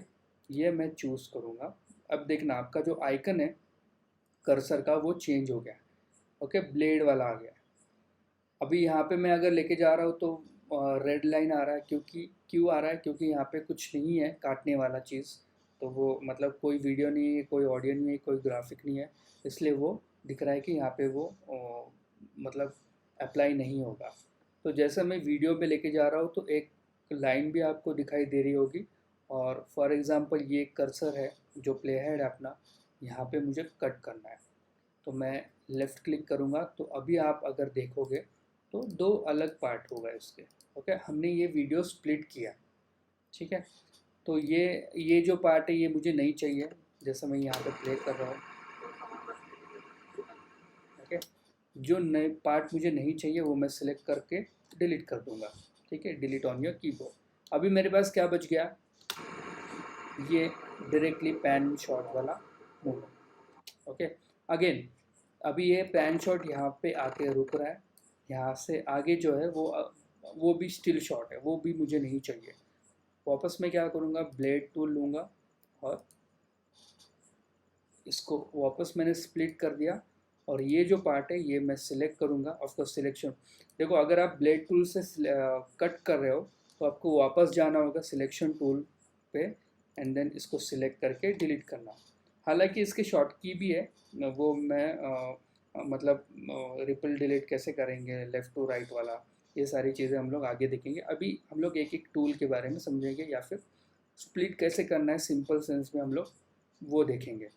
ये मैं चूज़ करूँगा। अब देखना आपका जो आइकन है कर्सर का वो चेंज हो गया। ओके, ब्लेड वाला आ गया। अभी यहाँ पे मैं अगर लेके जा रहा हूँ तो रेड लाइन आ रहा है, क्योंकि क्यों आ रहा है? क्योंकि यहाँ पे कुछ नहीं है काटने वाला चीज़। तो वो मतलब कोई वीडियो नहीं है, कोई ऑडियो नहीं है, कोई ग्राफिक नहीं है, इसलिए वो दिख रहा है कि यहाँ पे वो मतलब अप्लाई नहीं होगा। तो जैसे मैं वीडियो पे लेके जा रहा हूँ तो एक लाइन भी आपको दिखाई दे रही होगी। और फॉर एग्ज़ाम्पल ये कर्सर है जो प्ले हेड है अपना, यहाँ पे मुझे कट करना है, तो मैं लेफ़्ट क्लिक करूँगा। तो अभी आप अगर देखोगे तो दो अलग पार्ट हो गए इसके। ओके, हमने ये वीडियो स्प्लिट किया, ठीक है। तो ये जो पार्ट है ये मुझे नहीं चाहिए, जैसे मैं यहाँ पे प्ले कर रहा हूँ। ओके, जो नए पार्ट मुझे नहीं चाहिए वो मैं सिलेक्ट करके डिलीट कर दूँगा। ठीक है, डिलीट ऑन योर कीबोर्ड। अभी मेरे पास क्या बच गया? ये डायरेक्टली पैन शॉट वाला मूवमेंट। ओके, अगेन अभी ये पैन शॉट यहाँ पे आके रुक रहा है, यहाँ से आगे जो है वो भी स्टिल शॉट है, वो भी मुझे नहीं चाहिए। वापस मैं क्या करूँगा? ब्लेड टूल लूँगा और इसको वापस मैंने स्प्लिट कर दिया, और ये जो पार्ट है ये मैं सिलेक्ट करूँगा। ऑफकोर्स सिलेक्शन, देखो अगर आप ब्लेड टूल से कट कर रहे हो तो आपको वापस जाना होगा सिलेक्शन टूल पे, एंड देन इसको सिलेक्ट करके डिलीट करना। हालांकि इसके शॉर्ट की भी है, वो मैं मतलब रिपल डिलीट कैसे करेंगे, लेफ़्ट टू राइट वाला, ये सारी चीज़ें हम लोग आगे देखेंगे। अभी हम लोग एक एक टूल के बारे में समझेंगे, या फिर स्प्लिट कैसे करना है सिंपल सेंस में हम लोग वो देखेंगे।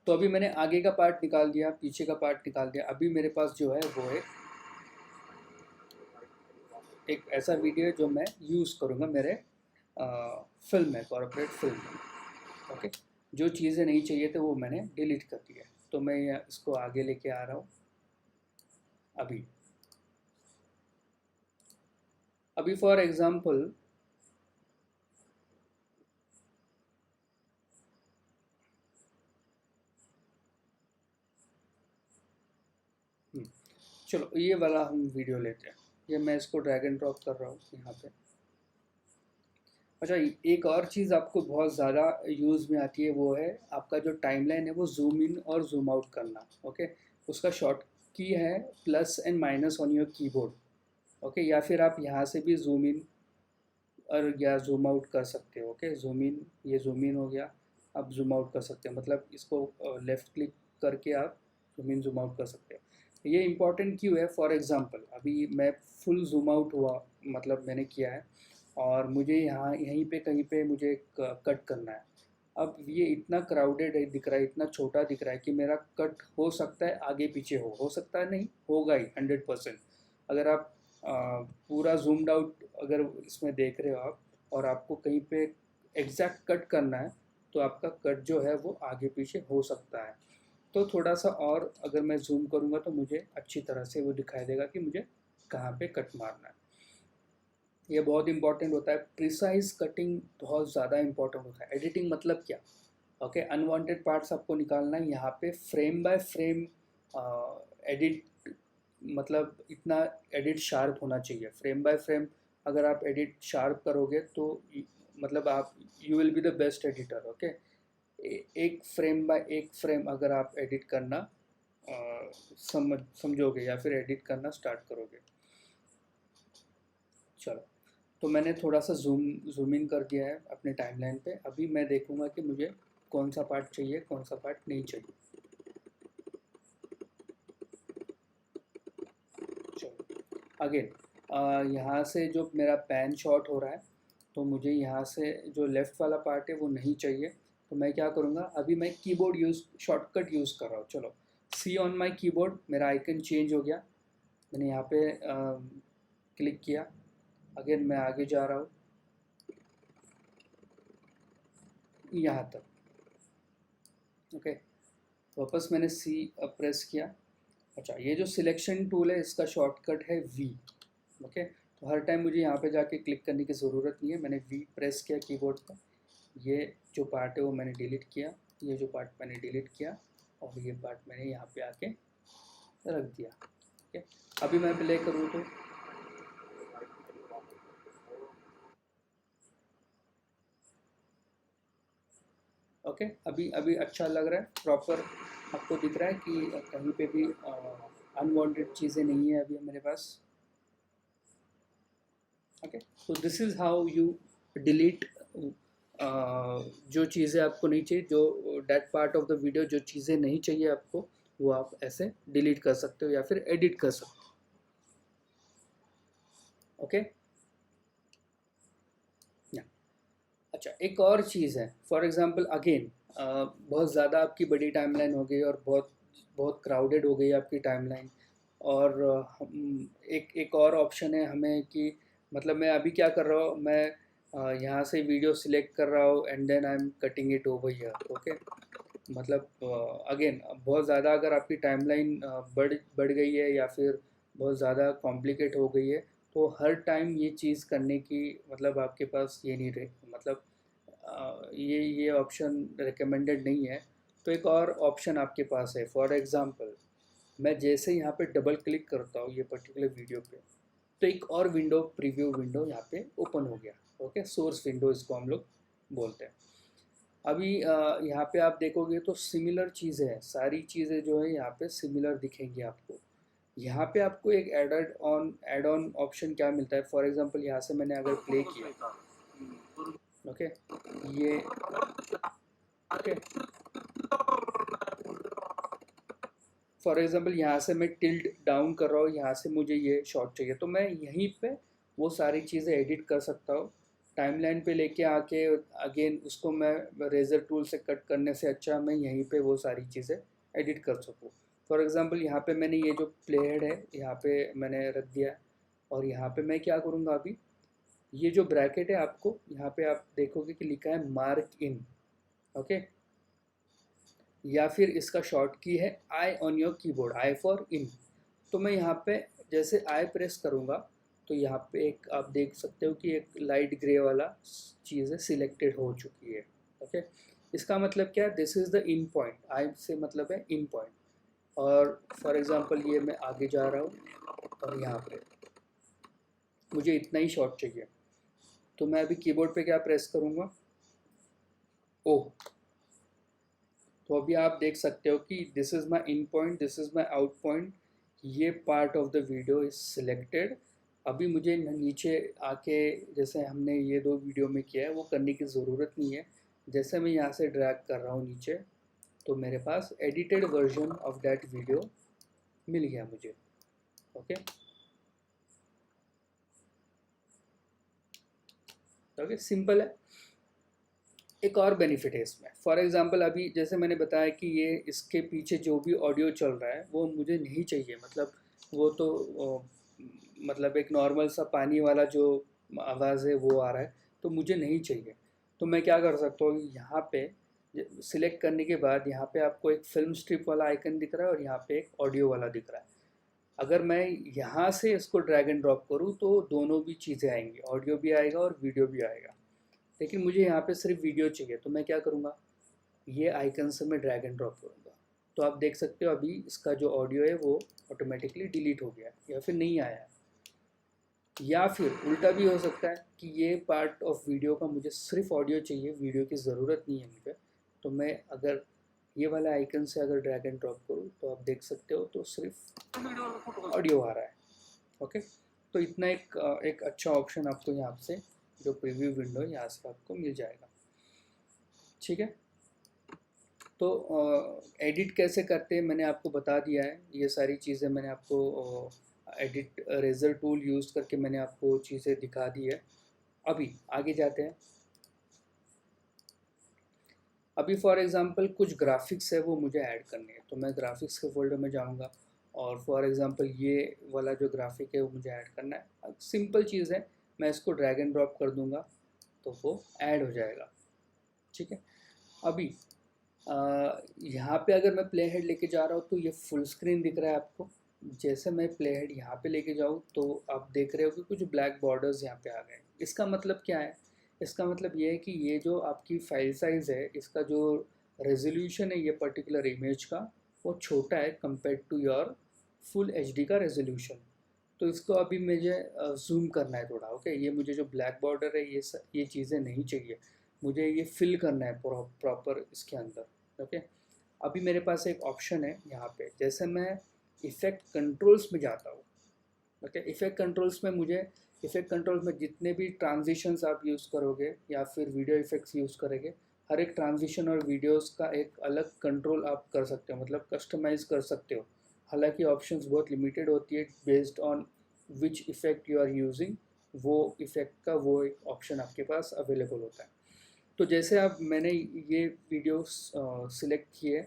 तो अभी मैंने आगे का पार्ट निकाल दिया, पीछे का पार्ट निकाल दिया। अभी मेरे पास जो है वो एक ऐसा वीडियो है जो मैं यूज़ करूँगा मेरे फिल्म में, कॉर्पोरेट फिल्म में। ओके, जो चीज़ें नहीं चाहिए थे वो मैंने डिलीट कर दिया। तो मैं इसको आगे लेके आ रहा हूँ। अभी अभी फॉर एग्ज़ाम्पल चलो ये वाला हम वीडियो लेते हैं। ये मैं इसको ड्रैग एंड ड्रॉप कर रहा हूँ यहाँ पे। अच्छा, एक और चीज़ आपको बहुत ज़्यादा यूज़ में आती है, वो है आपका जो टाइमलाइन है वो ज़ूम इन और ज़ूम आउट करना। ओके, उसका शॉर्ट की है plus and minus on your keyboard. Okay, या फिर आप यहाँ से भी ज़ूम इन और या ज़ूम आउट कर सकते हो। ओके, ज़ूम इन, ये ज़ूम इन हो गया। आप ज़ूम आउट कर सकते हो, मतलब इसको लेफ़्ट क्लिक करके आप ज़ूम इन ज़ूम आउट कर सकते हो। ये इंपॉर्टेंट क्यों है? फॉर एग्ज़ाम्पल अभी मैं फुल ज़ूम आउट हुआ, मतलब मैंने किया है, और मुझे यहाँ यहीं पे कहीं पे मुझे कट करना है। अब ये इतना क्राउडेड है, दिख रहा है, इतना छोटा दिख रहा है कि मेरा कट हो सकता है आगे पीछे हो सकता है नहीं होगा ही 100%। अगर आप पूरा जूम्ड आउट अगर इसमें देख रहे हो आप, और आपको कहीं पे एग्जैक्ट कट करना है, तो आपका कट जो है वो आगे पीछे हो सकता है। तो थोड़ा सा और अगर मैं जूम करूँगा तो मुझे अच्छी तरह से वो दिखाई देगा कि मुझे कहाँ पे कट मारना है। ये बहुत इंपॉर्टेंट होता है, प्रिसाइज कटिंग बहुत ज़्यादा इंपॉर्टेंट होता है। एडिटिंग मतलब क्या? ओके, अनवांटेड पार्ट्स आपको निकालना है। यहाँ पे फ्रेम बाय फ्रेम एडिट, मतलब इतना एडिट शार्प होना चाहिए। फ्रेम बाय फ्रेम अगर आप एडिट शार्प करोगे तो मतलब आप you will be the best editor. Okay, एक फ्रेम बाय एक फ्रेम अगर आप एडिट करना समझोगे या फिर एडिट करना स्टार्ट करोगे। चलो, तो मैंने थोड़ा सा जूम इन कर दिया है अपने टाइमलाइन पे। अभी मैं देखूंगा कि मुझे कौन सा पार्ट चाहिए, कौन सा पार्ट नहीं चाहिए। चलो अगेन यहाँ से जो मेरा पैन शॉट हो रहा है, तो मुझे यहाँ से जो लेफ़्ट वाला पार्ट है वो नहीं चाहिए। तो मैं क्या करूँगा, अभी मैं कीबोर्ड शॉर्टकट यूज़ कर रहा हूँ। चलो सी ऑन माई कीबोर्ड, मेरा आइकन चेंज हो गया। मैंने यहाँ पे क्लिक किया। अगेन मैं आगे जा रहा हूँ यहाँ तक। ओके, वापस मैंने सी प्रेस किया। अच्छा, ये जो सिलेक्शन टूल है इसका शॉर्टकट है वी। ओके, तो हर टाइम मुझे यहाँ पे जाके क्लिक करने की ज़रूरत नहीं है। मैंने वी प्रेस किया कीबोर्ड पर, ये जो पार्ट है वो मैंने डिलीट किया, ये जो पार्ट मैंने डिलीट किया, और ये पार्ट मैंने यहाँ पे आके रख दिया। ओके, अभी मैं प्ले करूँ तो ओके, अभी अभी अच्छा लग रहा है, प्रॉपर आपको दिख रहा है कि कहीं पे भी अनवांटेड चीज़ें नहीं है अभी मेरे पास। ओके, तो this is how you delete जो चीज़ें आपको नहीं चाहिए, जो that part of the video, जो चीज़ें नहीं चाहिए आपको, वो आप ऐसे डिलीट कर सकते हो या फिर एडिट कर सकते हो। ओके, अच्छा एक और चीज़ है, फॉर एग्जांपल अगेन बहुत ज़्यादा आपकी बड़ी टाइमलाइन हो गई और बहुत बहुत क्राउडेड हो गई आपकी टाइमलाइन, और एक एक और ऑप्शन है हमें कि मतलब मैं अभी क्या कर रहा हूँ, मैं यहाँ से वीडियो सिलेक्ट कर रहा हूँ and then I am cutting it over here. Okay, मतलब अगेन बहुत ज़्यादा अगर आपकी टाइमलाइन बढ़ गई है या फिर बहुत ज़्यादा कॉम्प्लिकेट हो गई है, तो हर टाइम ये चीज़ करने की मतलब आपके पास ये नहीं रहे, मतलब ये ऑप्शन रिकमेंडेड नहीं है। तो एक और ऑप्शन आपके पास है, फॉर एग्ज़ाम्पल मैं जैसे यहाँ पे डबल क्लिक करता हूँ ये पर्टिकुलर वीडियो पे, तो एक और विंडो, प्रीव्यू विंडो यहाँ पे ओपन हो गया। ओके, सोर्स विंडो इसको हम लोग बोलते हैं। अभी यहाँ पे आप देखोगे तो सिमिलर चीज़ें हैं, सारी चीज़ें जो है यहाँ पे सिमिलर दिखेंगी आपको। यहाँ पे आपको एक एड ऑन ऑप्शन क्या मिलता है, फॉर एग्जांपल यहाँ से मैंने अगर प्ले किया, ओके, ये ओके, फॉर एग्जांपल यहाँ से मैं टिल्ट डाउन कर रहा हूँ, यहाँ से मुझे ये शॉट चाहिए, तो मैं यहीं पे वो सारी चीज़ें एडिट कर सकता हूँ। टाइमलाइन पे लेके आके अगेन उसको मैं रेजर टूल से कट करने से अच्छा मैं यहीं पे वो सारी चीज़ें एडिट कर सकूँ। फॉर एग्जांपल यहाँ पे मैंने ये जो प्ले हेड है यहाँ पे मैंने रख दिया, और यहाँ पे मैं क्या करूँगा, अभी ये जो ब्रैकेट है आपको यहाँ पे आप देखोगे कि लिखा है मार्क इन। ओके, या फिर इसका शॉर्ट की है I on your keyboard, I for in. तो मैं यहाँ पे जैसे आई प्रेस करूँगा तो यहाँ पे एक आप देख सकते हो कि एक लाइट ग्रे वाला चीज़ है सिलेक्टेड हो चुकी है। ओके, इसका मतलब क्या है, this is the in point, I से मतलब है इन पॉइंट। और फॉर एग्जांपल ये मैं आगे जा रहा हूँ और यहाँ पे मुझे इतना ही शॉर्ट चाहिए, तो मैं अभी कीबोर्ड पे क्या प्रेस करूँगा, ओ, तो अभी आप देख सकते हो कि this is my in point, this is my out point, ये part of the video is selected. अभी मुझे नीचे आके जैसे हमने ये दो वीडियो में किया है वो करने की ज़रूरत नहीं है। जैसे मैं यहाँ से ड्रैग कर रहा हूँ नीचे, तो मेरे पास edited version of that video मिल गया मुझे। ओके, ओके, सिंपल है। एक और बेनिफिट है इसमें, फॉर एग्जांपल अभी जैसे मैंने बताया कि ये इसके पीछे जो भी ऑडियो चल रहा है वो मुझे नहीं चाहिए, मतलब वो तो मतलब एक नॉर्मल सा पानी वाला जो आवाज़ है वो आ रहा है, तो मुझे नहीं चाहिए। तो मैं क्या कर सकता हूँ, यहाँ पे सिलेक्ट करने के बाद यहाँ पे आपको एक फिल्म स्ट्रिप वाला आइकन दिख रहा है और यहाँ पे एक ऑडियो वाला दिख रहा है। अगर मैं यहाँ से इसको ड्रैग एंड ड्रॉप करूँ तो दोनों भी चीज़ें आएंगी, ऑडियो भी आएगा और वीडियो भी आएगा। लेकिन मुझे यहाँ पे सिर्फ वीडियो चाहिए, तो मैं क्या करूँगा, ये आइकन से मैं ड्रैग एंड ड्रॉप करूँगा। तो आप देख सकते हो अभी इसका जो ऑडियो है वो ऑटोमेटिकली डिलीट हो गया या फिर नहीं आया है। या फिर उल्टा भी हो सकता है कि ये पार्ट ऑफ वीडियो का मुझे सिर्फ ऑडियो चाहिए, वीडियो की ज़रूरत नहीं है मुझे, तो मैं अगर ये वाला आइकन से अगर ड्रैग एंड ड्रॉप करूँ तो आप देख सकते हो तो सिर्फ ऑडियो आ रहा है। ओके, तो इतना एक अच्छा ऑप्शन आपको यहाँ से जो प्रीव्यू विंडो है यहाँ से आपको मिल जाएगा। ठीक है, तो एडिट कैसे करते हैं मैंने आपको बता दिया है, ये सारी चीज़ें मैंने आपको एडिट रेजर टूल यूज़ करके मैंने आपको चीज़ें दिखा दी है। अभी आगे जाते हैं। अभी फॉर एग्जांपल कुछ ग्राफिक्स है वो मुझे ऐड करनी है, तो मैं ग्राफिक्स के फोल्डर में जाऊंगा और फॉर एग्जांपल ये वाला जो ग्राफिक है वो मुझे ऐड करना है। अब सिंपल चीज़ है, मैं इसको ड्रैग एंड ड्रॉप कर दूंगा तो वो ऐड हो जाएगा। ठीक है। अभी यहाँ पे अगर मैं प्ले हेड लेके जा रहा हूँ तो ये फुल स्क्रीन दिख रहा है आपको। जैसे मैं प्ले हेड यहाँ पे लेके जाऊँ तो आप देख रहे हो कि कुछ ब्लैक बॉर्डर्स यहाँ पे आ गए। इसका मतलब क्या है? इसका मतलब ये है कि ये जो आपकी फाइल साइज़ है, इसका जो रेजोल्यूशन है ये पर्टिकुलर इमेज का, वो छोटा है compare to your full HD का रेजोल्यूशन। तो इसको अभी मुझे जूम करना है थोड़ा। ओके, ये मुझे जो ब्लैक बॉर्डर है ये चीज़ें नहीं चाहिए, मुझे ये फिल करना है प्रॉपर इसके अंदर। ओके, अभी मेरे पास एक ऑप्शन है यहाँ पे, जैसे मैं इफ़ेक्ट कंट्रोल्स में जाता हूँ। ओके, इफ़ेक्ट कंट्रोल्स में मुझे इफ़ेक्ट कंट्रोल्स में जितने भी ट्रांजिशंस आप यूज़ करोगे या फिर वीडियो इफ़ेक्ट्स यूज़ करेंगे, हर एक ट्रांजिशन और वीडियोस का एक अलग कंट्रोल आप कर सकते हो, मतलब कस्टमाइज़ कर सकते हो। हालांकि ऑप्शंस बहुत लिमिटेड होती है, based on which effect you are using, वो इफ़ेक्ट का वो एक ऑप्शन आपके पास अवेलेबल होता है। तो जैसे आप मैंने ये वीडियो सिलेक्ट किए,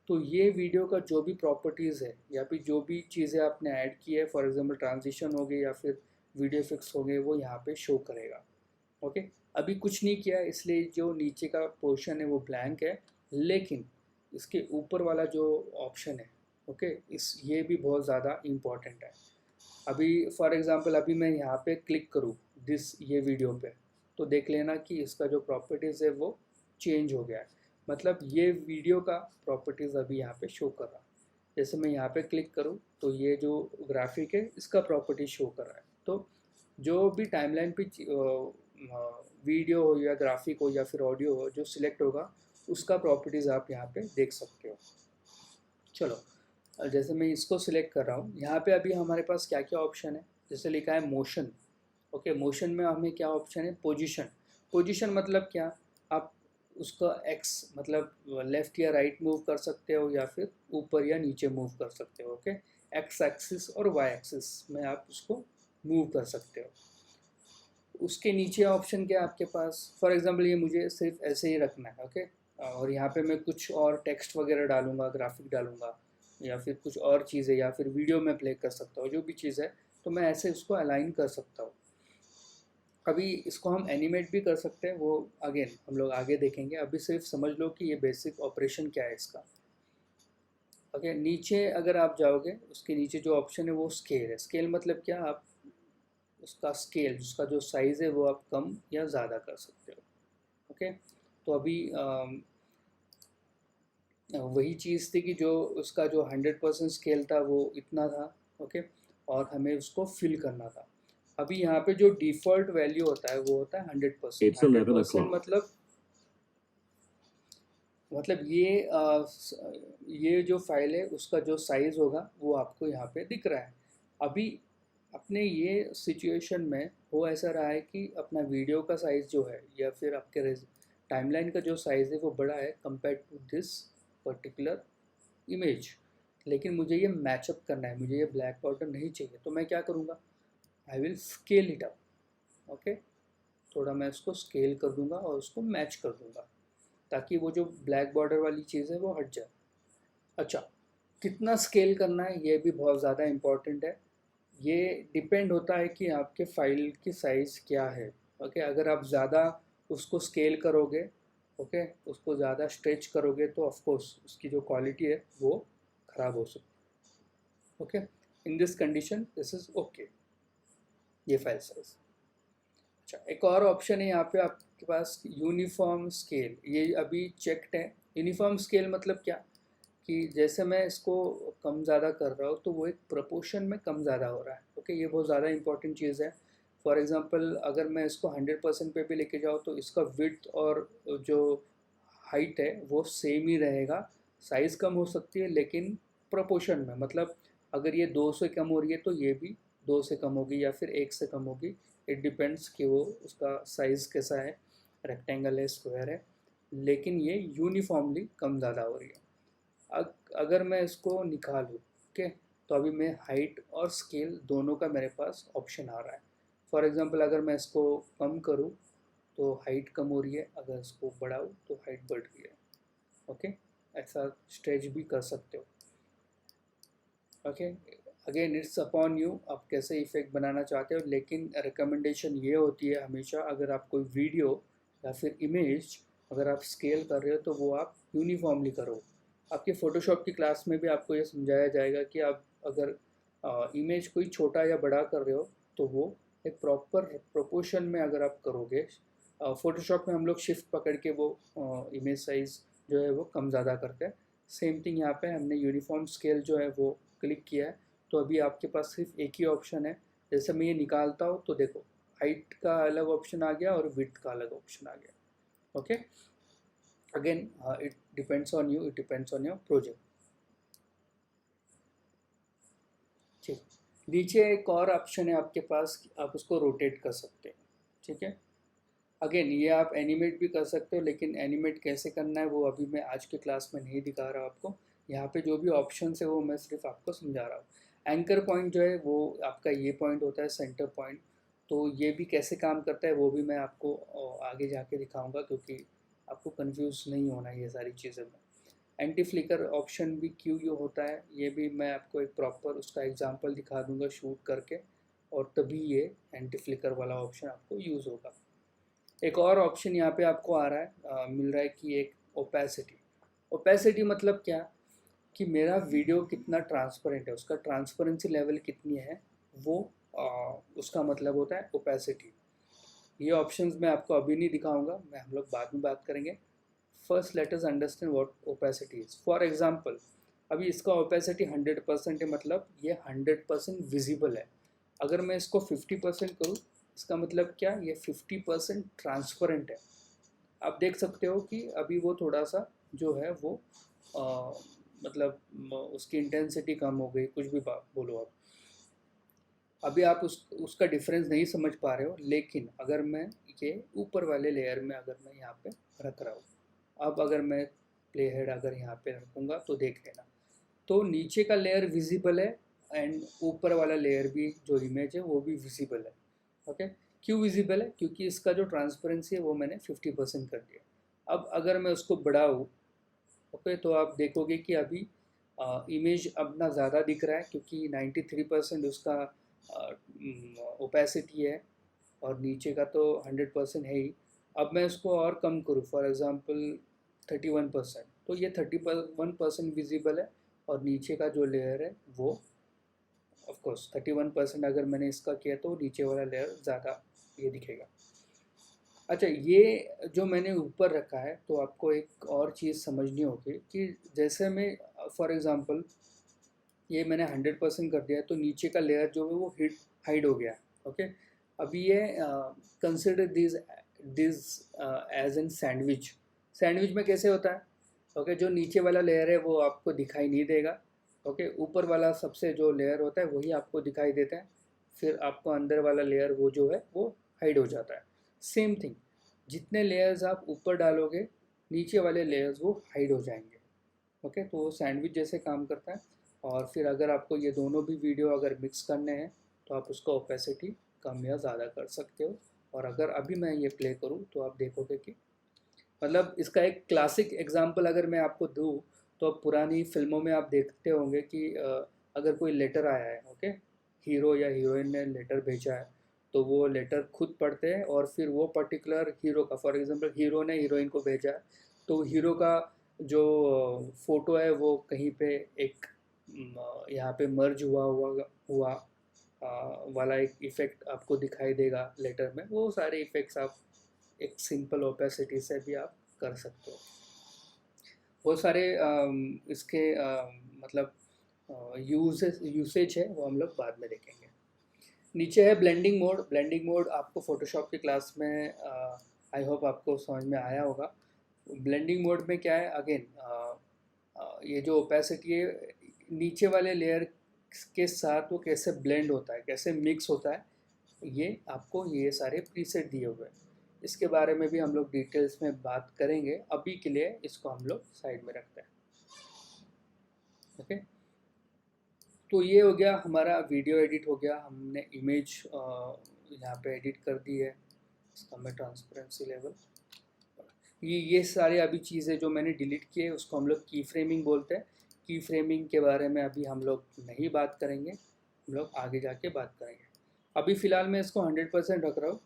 तो ये वीडियो का जो भी प्रॉपर्टीज़ है या फिर जो भी चीज़ें आपने ऐड की है, फॉर एग्जांपल ट्रांजिशन हो गए या फिर वीडियो इफेक्ट्स हो गए, वो यहाँ पे शो करेगा। ओके, अभी कुछ नहीं किया इसलिए जो नीचे का पोर्शन है वो ब्लैंक है, लेकिन इसके ऊपर वाला जो ऑप्शन है, ओके, ये भी बहुत ज़्यादा इम्पॉर्टेंट है। अभी फॉर एग्जांपल अभी मैं यहाँ पे क्लिक करूँ ये वीडियो पे, तो देख लेना कि इसका जो प्रॉपर्टीज़ है वो चेंज हो गया है। मतलब ये वीडियो का प्रॉपर्टीज़ अभी यहाँ पे शो कर रहा है। जैसे मैं यहाँ पे क्लिक करूँ तो ये जो ग्राफिक है इसका प्रॉपर्टी शो कर रहा है। तो जो भी टाइमलाइन पे वीडियो हो या ग्राफिक हो या फिर ऑडियो हो जो सिलेक्ट होगा, उसका प्रॉपर्टीज़ आप यहाँ पे देख सकते हो। चलो, जैसे मैं इसको सिलेक्ट कर रहा हूँ, यहाँ पे अभी हमारे पास क्या क्या ऑप्शन है। जैसे लिखा है मोशन। ओके, मोशन में हमें क्या ऑप्शन है? पोजीशन। पोजीशन मतलब क्या? आप उसका एक्स मतलब लेफ़्ट या राइट मूव कर सकते हो या फिर ऊपर या नीचे मूव कर सकते हो। ओके, एक्स एक्सिस और वाई एक्सिस में आप उसको मूव कर सकते हो। उसके नीचे ऑप्शन क्या है आपके पास? फॉर एग्जांपल ये मुझे सिर्फ ऐसे ही रखना है। ओके, और यहाँ पे मैं कुछ और टेक्स्ट वगैरह डालूंगा, ग्राफिक डालूंगा या फिर कुछ और चीज़ें या फिर वीडियो में प्ले कर सकता हूँ, जो भी चीज़ है तो मैं ऐसे उसको अलाइन कर सकता हूँ। अभी इसको हम एनिमेट भी कर सकते हैं, वो अगेन हम लोग आगे देखेंगे। अभी सिर्फ समझ लो कि ये बेसिक ऑपरेशन क्या है इसका। ओके, नीचे अगर आप जाओगे, उसके नीचे जो ऑप्शन है वो स्केल है। स्केल मतलब क्या? आप उसका स्केल, उसका जो साइज़ है वो आप कम या ज़्यादा कर सकते हो। ओके, तो अभी वही चीज़ थी कि जो उसका जो 100% स्केल था वो इतना था। ओके, और हमें उसको फिल करना था। अभी यहाँ पे जो डिफ़ॉल्ट वैल्यू होता है वो होता है 100%। It's 11 100% o'clock. मतलब ये जो फाइल है उसका जो साइज़ होगा वो आपको यहाँ पे दिख रहा है। अभी अपने ये सिचुएशन में हो ऐसा रहा है कि अपना वीडियो का साइज़ जो है या फिर आपके टाइमलाइन का जो साइज़ है वो बड़ा है compare to this particular image, लेकिन मुझे ये मैचअप करना है, मुझे ये ब्लैक बॉर्डर नहीं चाहिए। तो मैं क्या करूँगा? I will scale it up. Okay, थोड़ा मैं उसको स्केल कर दूंगा और उसको मैच कर दूंगा ताकि वो जो ब्लैक बॉर्डर वाली चीज़ है वो हट जाए। अच्छा, कितना स्केल करना है ये भी बहुत ज़्यादा इम्पॉर्टेंट है। ये डिपेंड होता है कि आपके फाइल की साइज़ क्या है। ओके, अगर आप ज़्यादा उसको स्केल करोगे, ओके, उसको ज़्यादा स्ट्रेच करोगे तो ऑफ कोर्स उसकी जो क्वालिटी है वो ख़राब हो सकती है। Okay, in this condition this is okay, ये फाइल साइज। अच्छा, एक और ऑप्शन है यहाँ पे आपके पास, यूनिफॉर्म स्केल। ये अभी चेक्ड है। यूनिफॉर्म स्केल मतलब क्या? कि जैसे मैं इसको कम ज़्यादा कर रहा हूँ तो वो एक प्रपोर्शन में कम ज़्यादा हो रहा है। ओके, ये बहुत ज़्यादा इंपॉर्टेंट चीज़ है। फॉर एग्जांपल अगर मैं इसको 100% पे भी लेके जाऊँ तो इसका विड्थ और जो हाइट है वो सेम ही रहेगा। साइज़ कम हो सकती है लेकिन प्रोपोर्शन में, मतलब अगर ये 2 से कम हो रही है तो ये भी 2 से कम होगी या फिर 1 से कम होगी। इट डिपेंड्स कि वो उसका साइज़ कैसा है, रेक्टेंगल है, स्क्वायर है, लेकिन ये यूनिफॉर्मली कम ज़्यादा हो रही है। अगर मैं इसको निकालूँ, ओके, तो अभी मैं हाइट और स्केल दोनों का मेरे पास ऑप्शन आ रहा है। फॉर एग्जांपल अगर मैं इसको कम करूँ तो हाइट कम हो रही है, अगर इसको बढ़ाऊँ तो हाइट बढ़ रही है। ओके, ऐसा स्ट्रेच भी कर सकते हो। Okay, again it's upon you, आप कैसे इफेक्ट बनाना चाहते हो, लेकिन रिकमेंडेशन ये होती है हमेशा, अगर आप कोई वीडियो या फिर इमेज अगर आप स्केल कर रहे हो तो वो आप यूनिफॉर्मली करो। आपके फ़ोटोशॉप की क्लास में भी आपको ये समझाया जाएगा कि आप अगर इमेज कोई छोटा या बड़ा कर रहे हो तो वो एक प्रॉपर प्रोपोर्शन में अगर आप करोगे। फ़ोटोशॉप में हम लोग शिफ्ट पकड़ के वो इमेज साइज़ जो है वो कम ज़्यादा करते हैं। सेम थिंग यहाँ पे हमने यूनिफॉर्म स्केल जो है वो क्लिक किया है, तो अभी आपके पास सिर्फ एक ही ऑप्शन है। जैसे मैं ये निकालता हूँ तो देखो हाइट का अलग ऑप्शन आ गया और विड्थ का अलग ऑप्शन आ गया। Okay, again it depends on you, it depends on your project. ठीक, नीचे एक और ऑप्शन है आपके पास, आप उसको रोटेट कर सकते हैं। ठीक है, अगेन ये आप एनिमेट भी कर सकते हो, लेकिन एनिमेट कैसे करना है वो अभी मैं आज के क्लास में नहीं दिखा रहा आपको। यहाँ पे जो भी ऑप्शन है वो मैं सिर्फ आपको समझा रहा हूँ। एंकर पॉइंट जो है वो आपका ये पॉइंट होता है, सेंटर पॉइंट। तो ये भी कैसे काम करता है वो भी मैं आपको आगे जाके दिखाऊंगा, क्योंकि आपको कंफ्यूज नहीं होना ये सारी चीज़ें में। एंटी फ्लिकर ऑप्शन भी क्यों ये होता है ये भी मैं आपको एक प्रॉपर उसका एग्जांपल दिखा दूंगा शूट करके, और तभी ये एंटी फ्लिकर वाला ऑप्शन आपको यूज़ होगा। एक और ऑप्शन यहाँ पे आपको आ रहा है, मिल रहा है कि एक ओपेसिटी। ओपेसिटी मतलब क्या, कि मेरा वीडियो कितना ट्रांसपेरेंट है, उसका ट्रांसपेरेंसी लेवल कितनी है, वो उसका मतलब होता है ओपेसिटी। ये ऑप्शंस मैं आपको अभी नहीं दिखाऊंगा, मैं हम लोग बाद में बात करेंगे। First let us understand what opacity is. For example अभी इसका ओपेसिटी 100% है, मतलब ये 100% विजिबल है। अगर मैं इसको 50% करूँ, इसका मतलब क्या, ये 50% ट्रांसपेरेंट है। आप देख सकते हो कि अभी वो थोड़ा सा जो है वो आ, मतलब उसकी इंटेंसिटी कम हो गई, कुछ भी बात बोलो आप। अभी आप उसका डिफरेंस नहीं समझ पा रहे हो, लेकिन अगर मैं ये ऊपर वाले लेयर में अगर मैं यहाँ पे रख रहा हूँ, अब अगर मैं प्ले हेड अगर यहाँ पे रखूँगा तो देख लेना, तो नीचे का लेयर विजिबल है एंड ऊपर वाला लेयर भी जो इमेज है वो भी विजिबल है। ओके, क्यों विजिबल है, क्योंकि इसका जो ट्रांसपेरेंसी है वो मैंने 50% कर दिया। अब अगर मैं उसको बढ़ाऊँ, ओके, तो आप देखोगे कि अभी इमेज अपना ज़्यादा दिख रहा है, क्योंकि 93% उसका ओपेसिटी है और नीचे का तो 100% है ही। अब मैं इसको और कम करूँ, फॉर एग्जांपल 31%, तो ये 31% विजिबल है और नीचे का जो लेयर है वो ऑफ कोर्स 31% अगर मैंने इसका किया तो नीचे वाला लेयर ज़्यादा ये दिखेगा। अच्छा, ये जो मैंने ऊपर रखा है, तो आपको एक और चीज़ समझनी होगी कि जैसे मैं फॉर एग्जांपल ये मैंने 100% कर दिया, तो नीचे का लेयर जो है वो हाइड हो गया। ओके, अभी ये consider this this as an sandwich. Sandwich में कैसे होता है, ओके, जो नीचे वाला लेयर है वो आपको दिखाई नहीं देगा। ओके, ऊपर वाला सबसे जो लेयर होता है वही आपको दिखाई देता है, फिर आपको अंदर वाला लेयर वो जो है वो हाइड हो जाता है। सेम थिंग, जितने लेयर्स आप ऊपर डालोगे नीचे वाले लेयर्स वो हाइड हो जाएंगे। ओके, तो वो सैंडविच जैसे काम करता है। और फिर अगर आपको ये दोनों भी वीडियो अगर मिक्स करने हैं तो आप उसका ओपेसिटी कम या ज़्यादा कर सकते हो। और अगर अभी मैं ये प्ले करूँ तो आप देखोगे कि मतलब इसका एक क्लासिक एग्जांपल अगर मैं आपको दूँ, तो अब पुरानी फिल्मों में आप देखते होंगे कि अगर कोई लेटर आया है, ओके, हीरो या हीरोइन ने लेटर भेजा है, तो वो लेटर खुद पढ़ते हैं और फिर वो पर्टिकुलर हीरो का, फॉर एग्जांपल हीरो ने हीरोइन को भेजा है, तो हीरो का जो फोटो है वो कहीं पे एक यहाँ पे मर्ज हुआ वाला एक इफ़ेक्ट आपको दिखाई देगा लेटर में। वो सारे इफ़ेक्ट्स आप एक सिंपल ओपेसिटी से भी आप कर सकते हो। बहुत सारे इसके मतलब यूसेज है वो हम लोग बाद में देखेंगे। नीचे है ब्लेंडिंग मोड। ब्लेंडिंग मोड आपको फोटोशॉप की क्लास में आई होप आपको समझ में आया होगा। ब्लेंडिंग मोड में क्या है, अगेन ये जो ओपेसिटी है नीचे वाले लेयर के साथ वो कैसे ब्लेंड होता है, कैसे मिक्स होता है, ये आपको ये सारे प्रीसेट दिए हुए हैं। इसके बारे में भी हम लोग डिटेल्स में बात करेंगे, अभी के लिए इसको हम लोग साइड में रखते हैं। ओके, तो ये हो गया हमारा वीडियो एडिट हो गया, हमने इमेज यहाँ पे एडिट कर दी है। इसका मैं ट्रांसपेरेंसी लेवल, ये सारे अभी चीज़ें जो मैंने डिलीट किए उसको हम लोग की फ्रेमिंग बोलते हैं। की फ्रेमिंग के बारे में अभी हम लोग नहीं बात करेंगे, हम लोग आगे जाके बात करेंगे। अभी फ़िलहाल मैं इसको 100% रख रहा हूँ।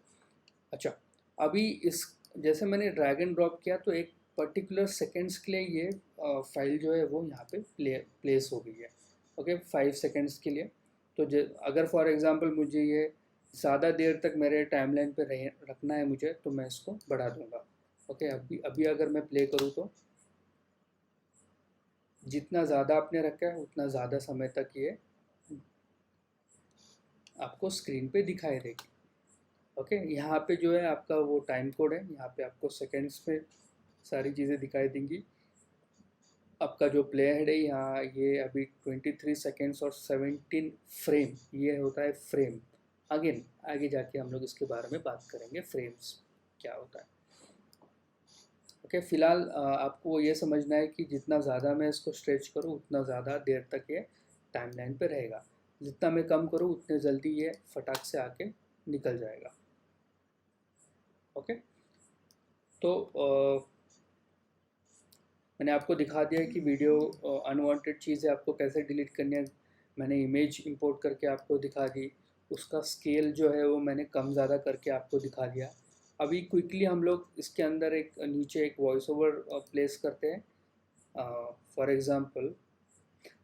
अच्छा, अभी इस जैसे मैंने ड्रैग एंड ड्रॉप किया तो एक पर्टिकुलर सेकेंड्स के लिए ये फाइल जो है वो यहाँ पे प्लेस हो गई है। ओके, 5 सेकेंड्स के लिए। तो अगर फॉर एग्जांपल मुझे ये ज़्यादा देर तक मेरे टाइमलाइन पे रखना है मुझे, तो मैं इसको बढ़ा दूंगा। ओके, अभी अगर मैं प्ले करूँ तो जितना ज़्यादा आपने रखा है उतना ज़्यादा समय तक ये आपको स्क्रीन पे दिखाई देगी। ओके, यहाँ पे जो है आपका वो टाइम कोड है, यहाँ पे आपको सेकेंड्स में सारी चीज़ें दिखाई देंगी। आपका जो प्ले हेड है यहाँ ये अभी 23 सेकेंड्स और 17 फ्रेम, ये होता है फ्रेम। अगेन आगे जाके हम लोग इसके बारे में बात करेंगे, फ्रेम्स क्या होता है। ओके, फ़िलहाल आपको ये समझना है कि जितना ज़्यादा मैं इसको स्ट्रेच करूँ उतना ज़्यादा देर तक ये टाइमलाइन पे रहेगा, जितना मैं कम करूँ उतने जल्दी ये फटाक से आके निकल जाएगा। ओके, तो मैंने आपको दिखा दिया कि वीडियो अनवांटेड चीज़ें आपको कैसे डिलीट करनी है। मैंने इमेज इंपोर्ट करके आपको दिखा दी, उसका स्केल जो है वो मैंने कम ज़्यादा करके आपको दिखा दिया। अभी क्विकली हम लोग इसके अंदर एक नीचे एक वॉइस ओवर प्लेस करते हैं फॉर एग्ज़ाम्पल।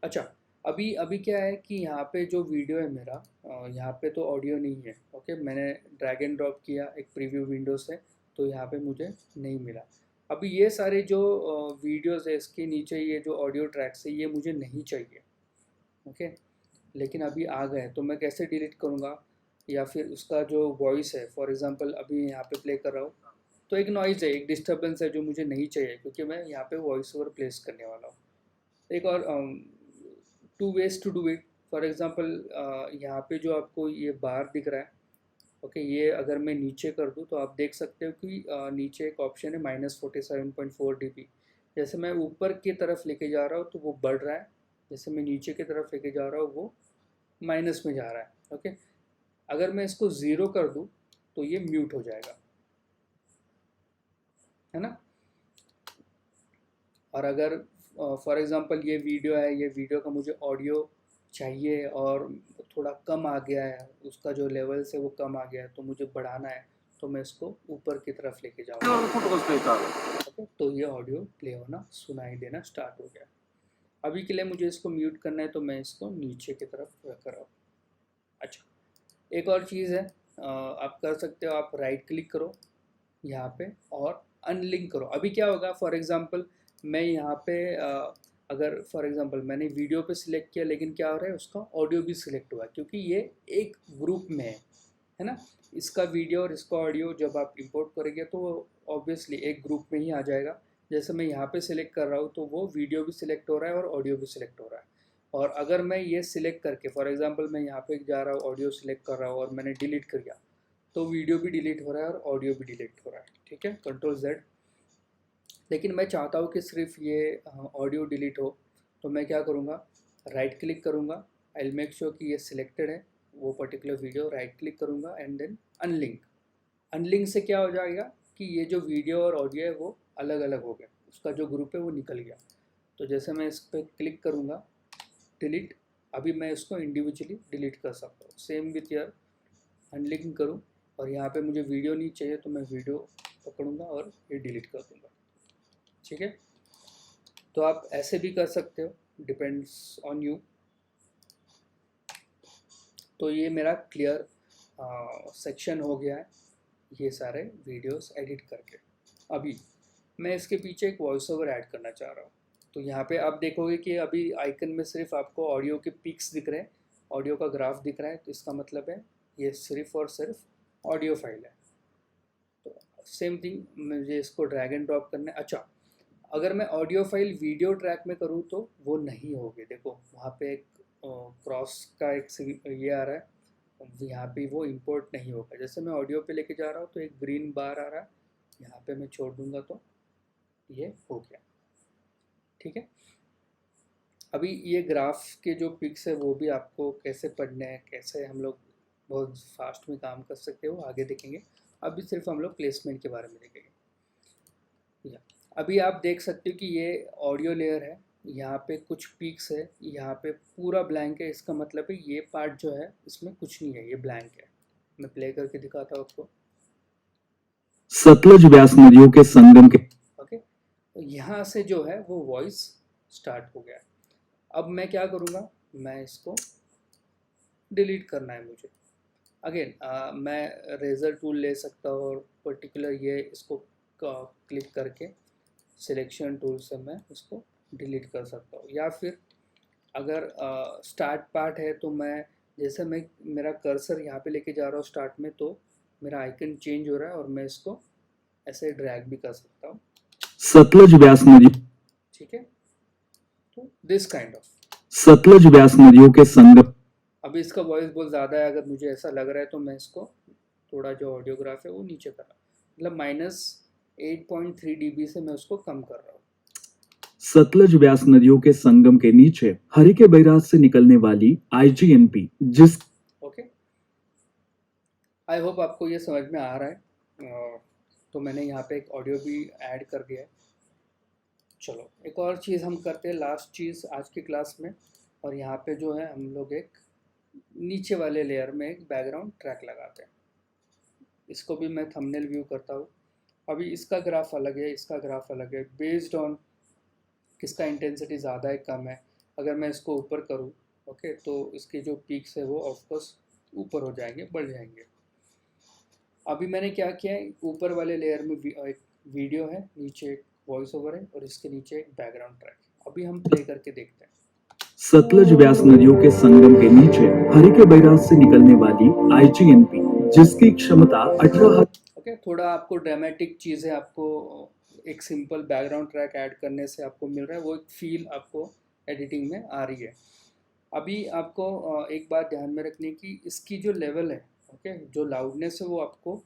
अच्छा, अभी अभी क्या है कि यहाँ पे जो वीडियो है मेरा, यहाँ पे तो ऑडियो नहीं है। ओके, मैंने ड्रैग एंड ड्रॉप किया एक प्रीव्यू विंडो से, तो यहाँ पे मुझे नहीं मिला। अभी ये सारे जो वीडियोज़ है इसके नीचे ये जो ऑडियो ट्रैक्स है ये मुझे नहीं चाहिए। ओके, लेकिन अभी आ गए तो मैं कैसे डिलीट करूँगा, या फिर उसका जो वॉइस है फॉर एग्ज़ाम्पल अभी यहाँ पे प्ले कर रहा हूँ तो एक नॉइज़ है, एक डिस्टर्बेंस है जो मुझे नहीं चाहिए, क्योंकि मैं यहाँ पे वॉइस ओवर प्लेस करने वाला हूँ। एक और 2 ways to do it. For example यहाँ पे जो आपको ये बार दिख रहा है, ओके, ये अगर मैं नीचे कर दूँ तो आप देख सकते हो कि नीचे एक ऑप्शन है -47.4 dB। जैसे मैं ऊपर की तरफ लेके जा रहा हूँ तो वो बढ़ रहा है, जैसे मैं नीचे की तरफ लेके जा रहा हूँ वो माइनस में जा रहा है। ओके, अगर मैं इसको ज़ीरो कर दूँ तो ये म्यूट हो जाएगा, है ना। और अगर फॉर एग्ज़ाम्पल ये वीडियो है, ये वीडियो का मुझे ऑडियो चाहिए और थोड़ा कम आ गया है, उसका जो लेवल्स है वो कम आ गया है तो मुझे बढ़ाना है, तो मैं इसको ऊपर की तरफ लेके जाऊँगा। ओके, तो ये ऑडियो प्ले होना, सुनाई देना स्टार्ट हो गया। अभी के लिए मुझे इसको म्यूट करना है तो मैं इसको नीचे की तरफ रख रहा हूँ। अच्छा, एक और चीज़ है, आप कर सकते हो, आप राइट क्लिक करो यहाँ पे और अनलिंक करो। अभी क्या होगा, फॉर एग्ज़ाम्पल मैं यहाँ पे अगर फॉर एग्ज़ाम्पल मैंने वीडियो पे सिलेक्ट किया, लेकिन क्या हो रहा है उसका ऑडियो भी सिलेक्ट हुआ, क्योंकि ये एक ग्रुप में है ना। इसका वीडियो और इसका ऑडियो जब आप इंपोर्ट करेंगे तो ऑब्वियसली एक ग्रुप में ही आ जाएगा। जैसे मैं यहाँ पे सिलेक्ट कर रहा हूँ तो वो वीडियो भी सिलेक्ट हो रहा है और ऑडियो भी सिलेक्ट हो रहा है। और अगर मैं ये सिलेक्ट करके फॉर एग्ज़ाम्पल मैं यहाँ पे जा रहा हूँ, ऑडियो सिलेक्ट कर रहा हूँ और मैंने डिलीट कर दिया, तो वीडियो भी डिलीट हो रहा है और ऑडियो भी डिलीट हो रहा है। ठीक है, Ctrl+Z। लेकिन मैं चाहता हूँ कि सिर्फ ये ऑडियो डिलीट हो, तो मैं क्या करूँगा, राइट क्लिक करूँगा, आई विल मेक श्योर कि ये सिलेक्टेड है वो पर्टिकुलर वीडियो, राइट क्लिक करूँगा एंड देन अनलिंक। अनलिंक से क्या हो जाएगा कि ये जो वीडियो और ऑडियो है वो अलग अलग हो गया, उसका जो ग्रुप है वो निकल गया। तो जैसे मैं इस पर क्लिक करूँगा डिलीट, अभी मैं इसको इंडिविजुअली डिलीट कर सकता हूँ। सेम विथ ईयर, अनलिंक करूँ और यहाँ पे मुझे वीडियो नहीं चाहिए तो मैं वीडियो पकड़ूंगा और ये डिलीट कर दूंगा। ठीक है, तो आप ऐसे भी कर सकते हो, डिपेंड्स ऑन यू। तो ये मेरा क्लियर सेक्शन हो गया है ये सारे वीडियोस एडिट करके। अभी मैं इसके पीछे एक वॉइस ओवर ऐड करना चाह रहा हूँ। तो यहाँ पे आप देखोगे कि अभी आइकन में सिर्फ आपको ऑडियो के पिक्स दिख रहे हैं, ऑडियो का ग्राफ दिख रहा है, तो इसका मतलब है ये सिर्फ और सिर्फ ऑडियो फाइल है। तो सेम थिंग मुझे इसको ड्रैग एंड ड्रॉप करना है। अच्छा, अगर मैं ऑडियो फाइल वीडियो ट्रैक में करूँ तो वो नहीं होगी। देखो वहाँ पे एक क्रॉस का एक ये आ रहा है, यहाँ पे वो इंपोर्ट नहीं होगा। जैसे मैं ऑडियो पे लेके जा रहा हूँ तो एक ग्रीन बार आ रहा है, यहाँ पे मैं छोड़ दूंगा तो ये हो गया। ठीक है, अभी ये ग्राफ के जो पिक्स है वो भी आपको कैसे पढ़ने हैं, कैसे हम लोग बहुत फास्ट में काम कर सकते हो आगे देखेंगे। अभी सिर्फ हम लोग प्लेसमेंट के बारे में देखेंगे। या अभी आप देख सकते हो कि ये ऑडियो लेयर है, यहाँ पे कुछ पिक्स है, यहाँ पे पूरा ब्लैंक है। इसका मतलब है ये पार्ट जो है इसमें कुछ नहीं है, ये ब्लैंक है। मैं प्ले करके दिखाता हूँ आपको। सतलज व्यास नदियों के संगम के ओके, तो यहाँ से जो है वो वॉइस स्टार्ट हो गया। अब मैं क्या करूँगा, मैं इसको डिलीट करना है मुझे। अगेन मैं रेजर टूल ले सकता हूँ और पर्टिकुलर ये इसको क्लिक करके सिलेक्शन टूल से मैं इसको डिलीट कर सकता हूँ। या फिर अगर स्टार्ट पार्ट है तो मैं जैसे मैं मेरा कर्सर यहाँ पे लेके जा रहा हूँ स्टार्ट में, तो मेरा आइकन चेंज हो रहा है और मैं इसको ऐसे ड्रैग भी कर सकता हूँ। सतलज व्यास नदी ठीक है, तो दिस काइंड ऑफ। सतलज व्यास नदियों के संगम। अभी इसका वॉइस बहुत ज़्यादा है, अगर मुझे ऐसा लग रहा है तो मैं इसको थोड़ा जो ऑडियोग्राफ है वो नीचे कर रहा हूँ, मतलब -8.3 dB से मैं उसको कम कर रहा हूँ। सतलज व्यास नदियों के संगम के नीचे हरिके बैराज से निकलने वाली आईजीएनपी जिस ओके, आई होप आपको ये समझ में आ रहा है। तो मैंने यहाँ पे एक ऑडियो भी ऐड कर दिया है। चलो एक और चीज़ हम करते हैं, लास्ट चीज़ आज की क्लास में। और यहाँ पे जो है हम लोग एक नीचे वाले लेयर में एक बैकग्राउंड ट्रैक लगाते हैं। इसको भी मैं थंबनेल व्यू करता हूँ। अभी इसका ग्राफ अलग है, इसका ग्राफ अलग है, बेस्ड ऑन किसका इंटेंसिटी ज़्यादा है कम है। अगर मैं इसको ऊपर करूँ ओके, तो इसके जो पीक्स है वो ऑफकोर्स ऊपर हो जाएंगे, बढ़ जाएंगे। अभी मैंने क्या किया है, ऊपर वाले लेयर में एक वीडियो है, नीचे एक वॉइस ओवर है और इसके नीचे एक बैकग्राउंड ट्रैक है। अभी हम प्ले करके देखते हैं। सतलज व्यास नदियों के संगम के नीचे हरिके बैराज से निकलने वाली आईजीएनपी जिसकी क्षमता 18 ओके, थोड़ा आपको ड्रामेटिक चीज़ें आपको एक सिंपल बैकग्राउंड ट्रैक ऐड करने से आपको मिल रहा है, वो एक फील आपको एडिटिंग में आ रही है। अभी आपको एक बात ध्यान में रखनी कि इसकी जो लेवल है ओके, जो लाउडनेस है वो आपको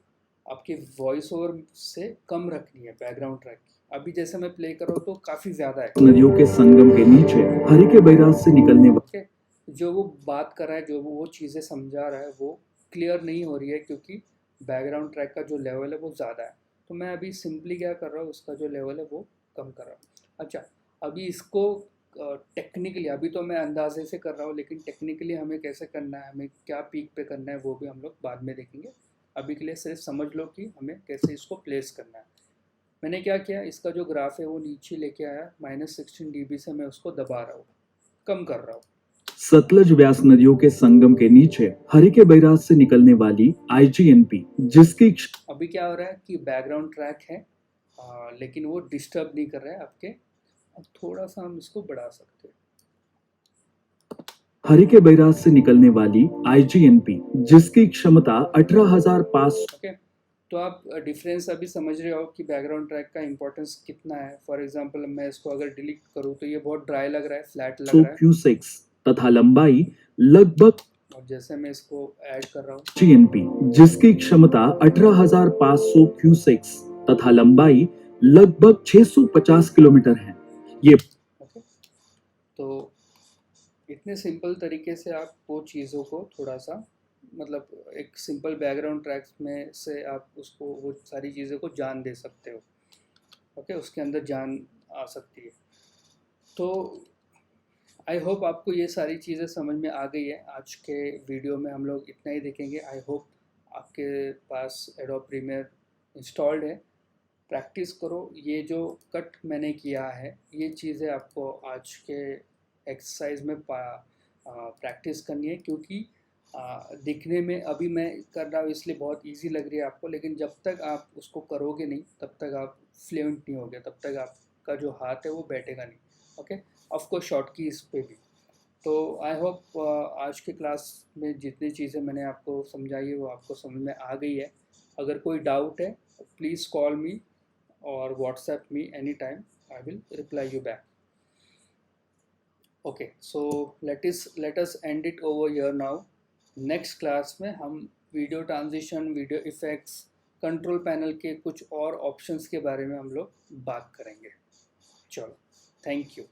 आपके वॉइस ओवर से कम रखनी है बैकग्राउंड ट्रैक की। अभी जैसे मैं प्ले कर रहा हूँ तो काफ़ी ज़्यादा है नदियों के संगम के नीचे हरिके बैराज से निकलने ओके, जो वो बात कर रहा है, जो वो चीज़ें समझा रहा है वो क्लियर नहीं हो रही है क्योंकि बैकग्राउंड ट्रैक का जो लेवल है वो ज़्यादा है। तो मैं अभी सिंपली क्या कर रहा हूँ, उसका जो लेवल है वो कम कर रहा हूँ। अच्छा, अभी इसको टेक्निकली अभी तो मैं अंदाजे से कर रहा हूँ, लेकिन टेक्निकली हमें कैसे करना है, हमें क्या पीक पे करना है वो भी हम लोग बाद में देखेंगे। अभी के लिए सिर्फ समझ लो कि हमें कैसे इसको प्लेस करना है। मैंने क्या किया, इसका जो ग्राफ है वो नीचे लेके आया, -16 dB से मैं उसको दबा रहा हूँ, कम कर रहा हूँ। सतलज व्यास नदियों के संगम के नीचे हरिके बैराज से निकलने वाली आईजीएनपी जिसकी अभी क्या हो रहा है कि बैकग्राउंड ट्रैक है लेकिन वो डिस्टर्ब नहीं कर रहा है आपके। अब थोड़ा सा हम इसको बढ़ा सकते हैं। हरिके बैराज से निकलने वाली आईजीएनपी जिसकी क्षमता 18,500 ओके, तो आप डिफरेंस अभी समझ रहे हो कि बैकग्राउंड ट्रैक का इंपॉर्टेंस कितना है। फॉर एग्जांपल मैं इसको अगर डिलीट करूँ तो ये बहुत ड्राई लग रहा है, फ्लैट लग रहा है। क्यूसेक्स तथा लंबाई लगभग और जैसे मैं इसको ऐड कर रहा हूँ जीएनपी जिसकी क्षमता 18,500 क्यूसेक्स तथा लंबाई लगभग 650 किलोमीटर है। ये ओके, तो इतने सिंपल तरीके से आप वो चीज़ों को थोड़ा सा, मतलब एक सिंपल बैकग्राउंड ट्रैक्स में से आप उसको वो सारी चीज़ों को जान दे सकते हो। ओके, उसके अंदर जान आ सकती है। तो आई होप आपको ये सारी चीज़ें समझ में आ गई है। आज के वीडियो में हम लोग इतना ही देखेंगे। आई होप आपके पास एडोब प्रीमियर इंस्टॉल्ड है। प्रैक्टिस करो, ये जो कट मैंने किया है ये चीज़ें आपको आज के एक्सरसाइज में प्रैक्टिस करनी है, क्योंकि दिखने में अभी मैं कर रहा हूँ इसलिए बहुत इजी लग रही है आपको, लेकिन जब तक आप उसको करोगे नहीं तब तक आप फ्लुएंट नहीं होगे, तब तक आपका जो हाथ है वो बैठेगा नहीं। Okay, of course short keys पे भी। तो आई होप आज के क्लास में जितनी चीज़ें मैंने आपको समझाई है वो आपको समझ में आ गई है। अगर कोई डाउट है please call me or WhatsApp me anytime. I will reply you back. Okay, so let us end it over here now. Next class में हम video transition, video effects, control panel के कुछ और ऑप्शंस के बारे में हम लोग बात करेंगे। चलो, थैंक यू।